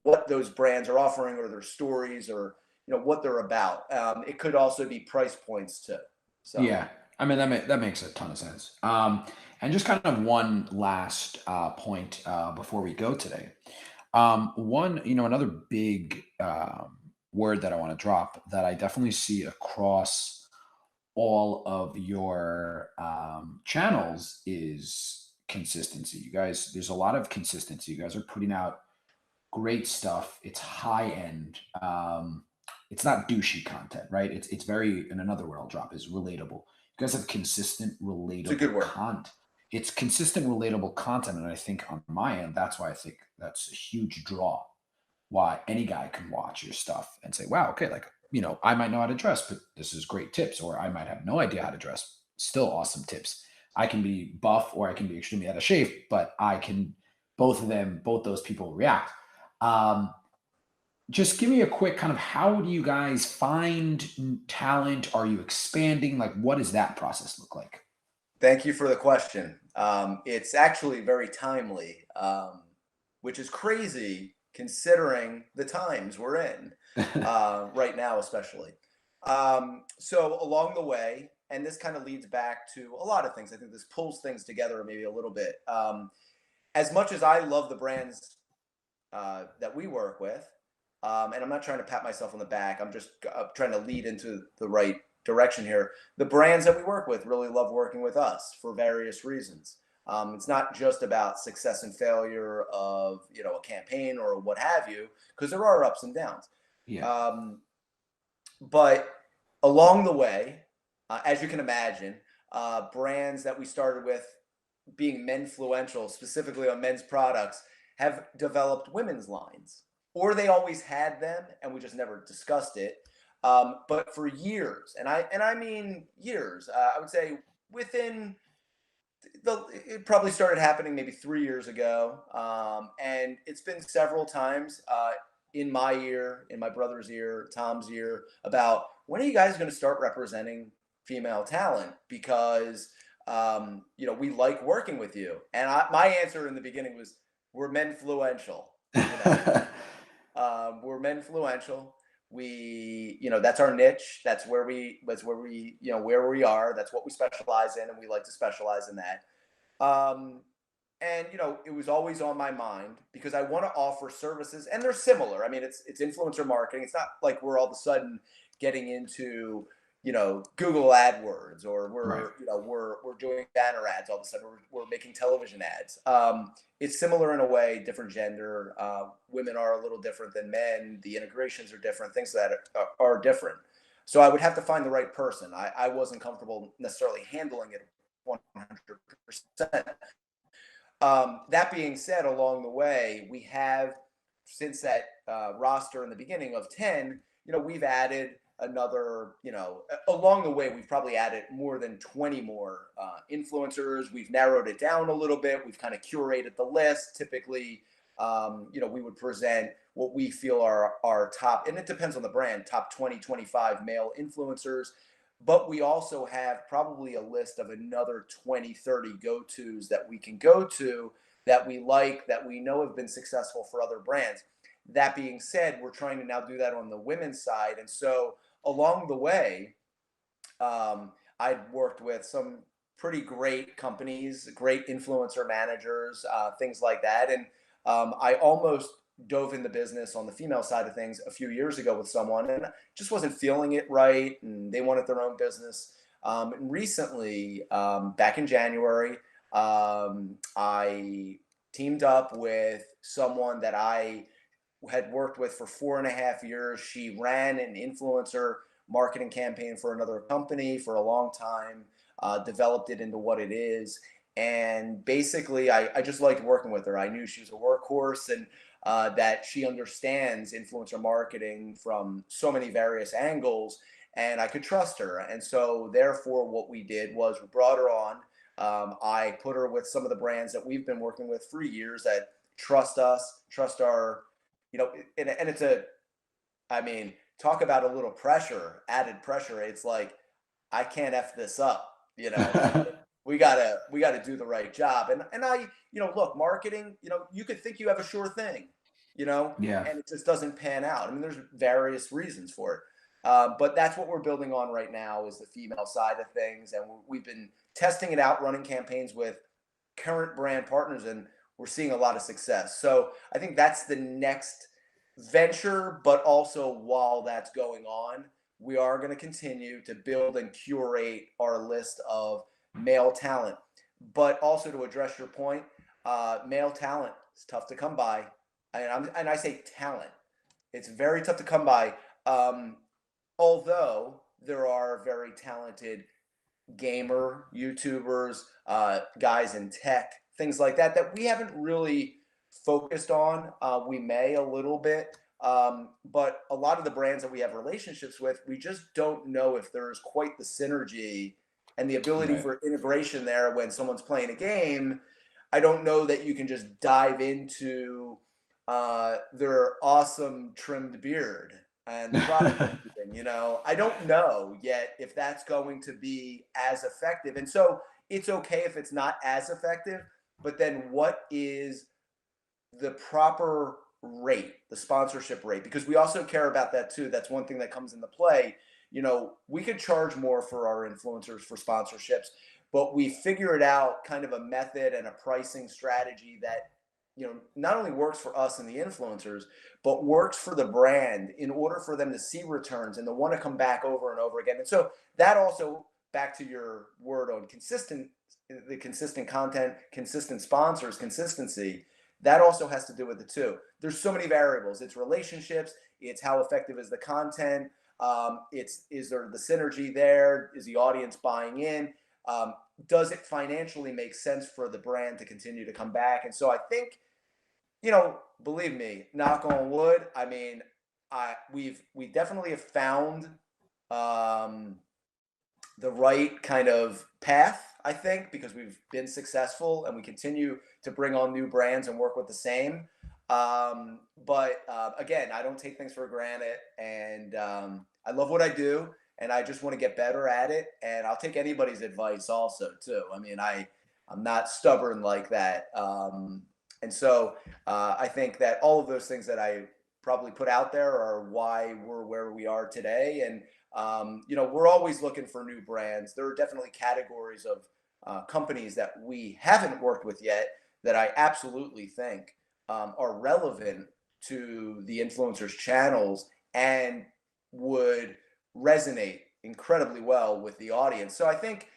[SPEAKER 3] what those brands are offering, or their stories, or, what they're about. It could also be price points too. So
[SPEAKER 2] Yeah. I mean, that makes a ton of sense. And just kind of one last point before we go today. Another big word that I want to drop that I definitely see across all of your channels is consistency. You guys, there's a lot of consistency. You guys are putting out great stuff. It's high end. It's not douchey content, right? It's very, in another word I'll drop is relatable. You guys have consistent,
[SPEAKER 3] it's a good
[SPEAKER 2] relatable
[SPEAKER 3] word.
[SPEAKER 2] content. It's consistent, relatable content, and I think on my end, that's why I think that's a huge draw. Why any guy can watch your stuff and say, "Wow, okay, like I might know how to dress, but this is great tips," or I might have no idea how to dress, still awesome tips. I can be buff or I can be extremely out of shape, but I can both those people react. Um, just give me a quick kind of, how do you guys find talent? Are you expanding? Like, what does that process look like?
[SPEAKER 3] Thank you for the question. It's actually very timely, which is crazy considering the times we're in right now, especially. So along the way, and this kind of leads back to a lot of things. I think this pulls things together maybe a little bit. as much as I love the brands that we work with, and I'm not trying to pat myself on the back, I'm just trying to lead into the right direction here. The brands that we work with really love working with us for various reasons. It's not just about success and failure of, you know, a campaign or what have you, because there are ups and downs.
[SPEAKER 2] Yeah.
[SPEAKER 3] But along the way, as you can imagine, brands that we started with being menfluential, specifically on men's products, have developed women's lines, or they always had them and we just never discussed it. But for years, and I mean years, I would say within it probably started happening maybe 3 years ago, and it's been several times in my ear, in my brother's ear, Tom's ear, about when are you guys going to start representing female talent? Because you know, we like working with you. And my answer in the beginning was, we're menfluential. You know, we're menfluential. We, you know, that's our niche. That's where we, you know, where we are. That's what we specialize in, and we like to specialize in that. And you know, it was always on my mind because I want to offer services, and they're similar. I mean, it's influencer marketing. It's not like we're all of a sudden getting into, you know, Google AdWords, or we're you know, we're doing banner ads all of a sudden. We're making television ads. It's similar in a way, different gender. Women are a little different than men. The integrations are different. Things that are different. So I would have to find the right person. I wasn't comfortable necessarily handling it 100%. That being said, along the way, we have, since that roster in the beginning of 10, you know, we've added another, you know, along the way, we've probably added more than 20 more influencers. We've narrowed it down a little bit. We've kind of curated the list. Typically, you know, we would present what we feel are our top, and it depends on the brand, top 20, 25 male influencers. But we also have probably a list of another 20, 30 go-tos that we can go to, that we like, that we know have been successful for other brands. That being said, we're trying to now do that on the women's side. And so along the way, I'd worked with some pretty great companies, great influencer managers, things like that. And I almost dove in the business on the female side of things a few years ago with someone, and just wasn't feeling it right, and they wanted their own business. And recently, back in January, I teamed up with someone that I had worked with for 4.5 years. She ran an influencer marketing campaign for another company for a long time, developed it into what it is. And basically, I just liked working with her. I knew she was a workhorse, and that she understands influencer marketing from so many various angles, and I could trust her. And so therefore, what we did was we brought her on. I put her with some of the brands that we've been working with for years that trust us, trust our, you know, and it's I mean, talk about a little pressure, added pressure. It's like, I can't F this up, you know. We gotta do the right job. And I, you know, look, marketing, you know, you could think you have a sure thing, you know,
[SPEAKER 2] Yeah.
[SPEAKER 3] and it just doesn't pan out. I mean, there's various reasons for it. But that's what we're building on right now, is the female side of things. And we've been testing it out, running campaigns with current brand partners, and we're seeing a lot of success. So I think that's the next venture. But also, while that's going on, we are going to continue to build and curate our list of male talent. But also, to address your point, male talent is tough to come by. And I say talent, it's very tough to come by. Although there are very talented gamer YouTubers, guys in tech, things like that, that we haven't really focused on. We may a little bit, but a lot of the brands that we have relationships with, we just don't know if there's quite the synergy and the ability for integration there when someone's playing a game. I don't know that you can just dive into their awesome trimmed beard and the product. You know, I don't know yet if that's going to be as effective. And so it's okay if it's not as effective, but then what is the proper rate, the sponsorship rate? Because we also care about that too. That's one thing that comes into play. You know, we could charge more for our influencers for sponsorships, but we figured out kind of a method and a pricing strategy that, not only works for us and the influencers, but works for the brand in order for them to see returns and to want to come back over and over again. And so that also, back to your word on the consistent content, consistent sponsors, consistency, that also has to do with it too. There's so many variables. It's relationships. It's how effective is the content. Is there the synergy there? Is the audience buying in? Does it financially make sense for the brand to continue to come back? And so I think, believe me, knock on wood, I mean, we definitely have found the right kind of path, I think, because we've been successful and we continue to bring on new brands and work with the same. But again, I don't take things for granted, and I love what I do, and I just want to get better at it. And I'll take anybody's advice also too. I mean, I'm not stubborn like that. And so I think that all of those things that I probably put out there are why we're where we are today. And we're always looking for new brands. There are definitely categories of companies that we haven't worked with yet that I absolutely think are relevant to the influencers' channels and would resonate incredibly well with the audience. So I think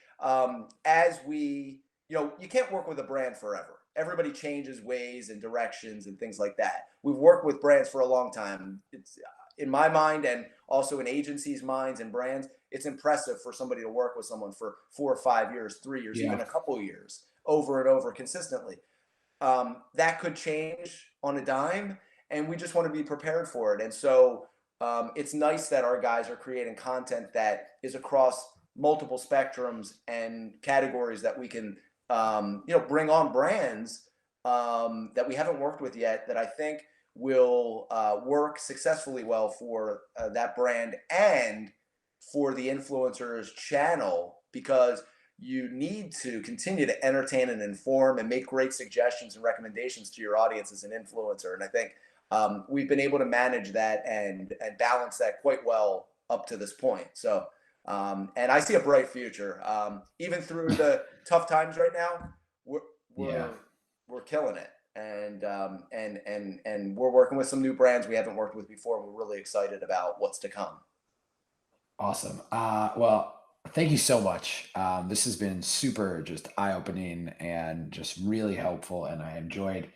[SPEAKER 3] as we, you can't work with a brand forever. Everybody changes ways and directions and things like that. We've worked with brands for a long time. It's in my mind, and also in agencies' minds and brands, it's impressive for somebody to work with someone for 4 or 5 years, 3 years, even a couple of years, over and over consistently. That could change on a dime, and we just want to be prepared for it. And so it's nice that our guys are creating content that is across multiple spectrums and categories that we can bring on brands that we haven't worked with yet, that I think will work successfully well for that brand and for the influencers channel, because you need to continue to entertain and inform and make great suggestions and recommendations to your audience as an influencer. And I think we've been able to manage that and balance that quite well up to this point. So and I see a bright future. Even through the tough times right now, we're killing it. And we're working with some new brands we haven't worked with before. We're really excited about what's to come.
[SPEAKER 2] Awesome. Well, thank you so much. This has been super just eye-opening and just really helpful, and I enjoyed.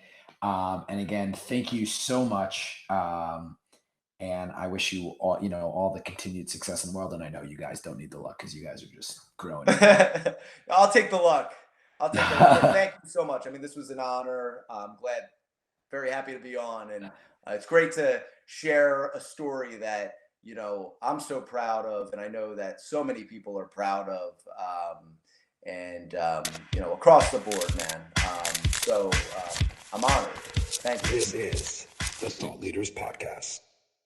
[SPEAKER 2] And again, thank you so much. And I wish you all the continued success in the world. And I know you guys don't need the luck because you guys are just growing.
[SPEAKER 3] I'll take the luck. Thank you so much. I mean, this was an honor. I'm very happy to be on. And it's great to share a story that, I'm so proud of. And I know that so many people are proud of. Across the board, man. So I'm honored. Thank you.
[SPEAKER 1] This is the Thought Leaders Podcast.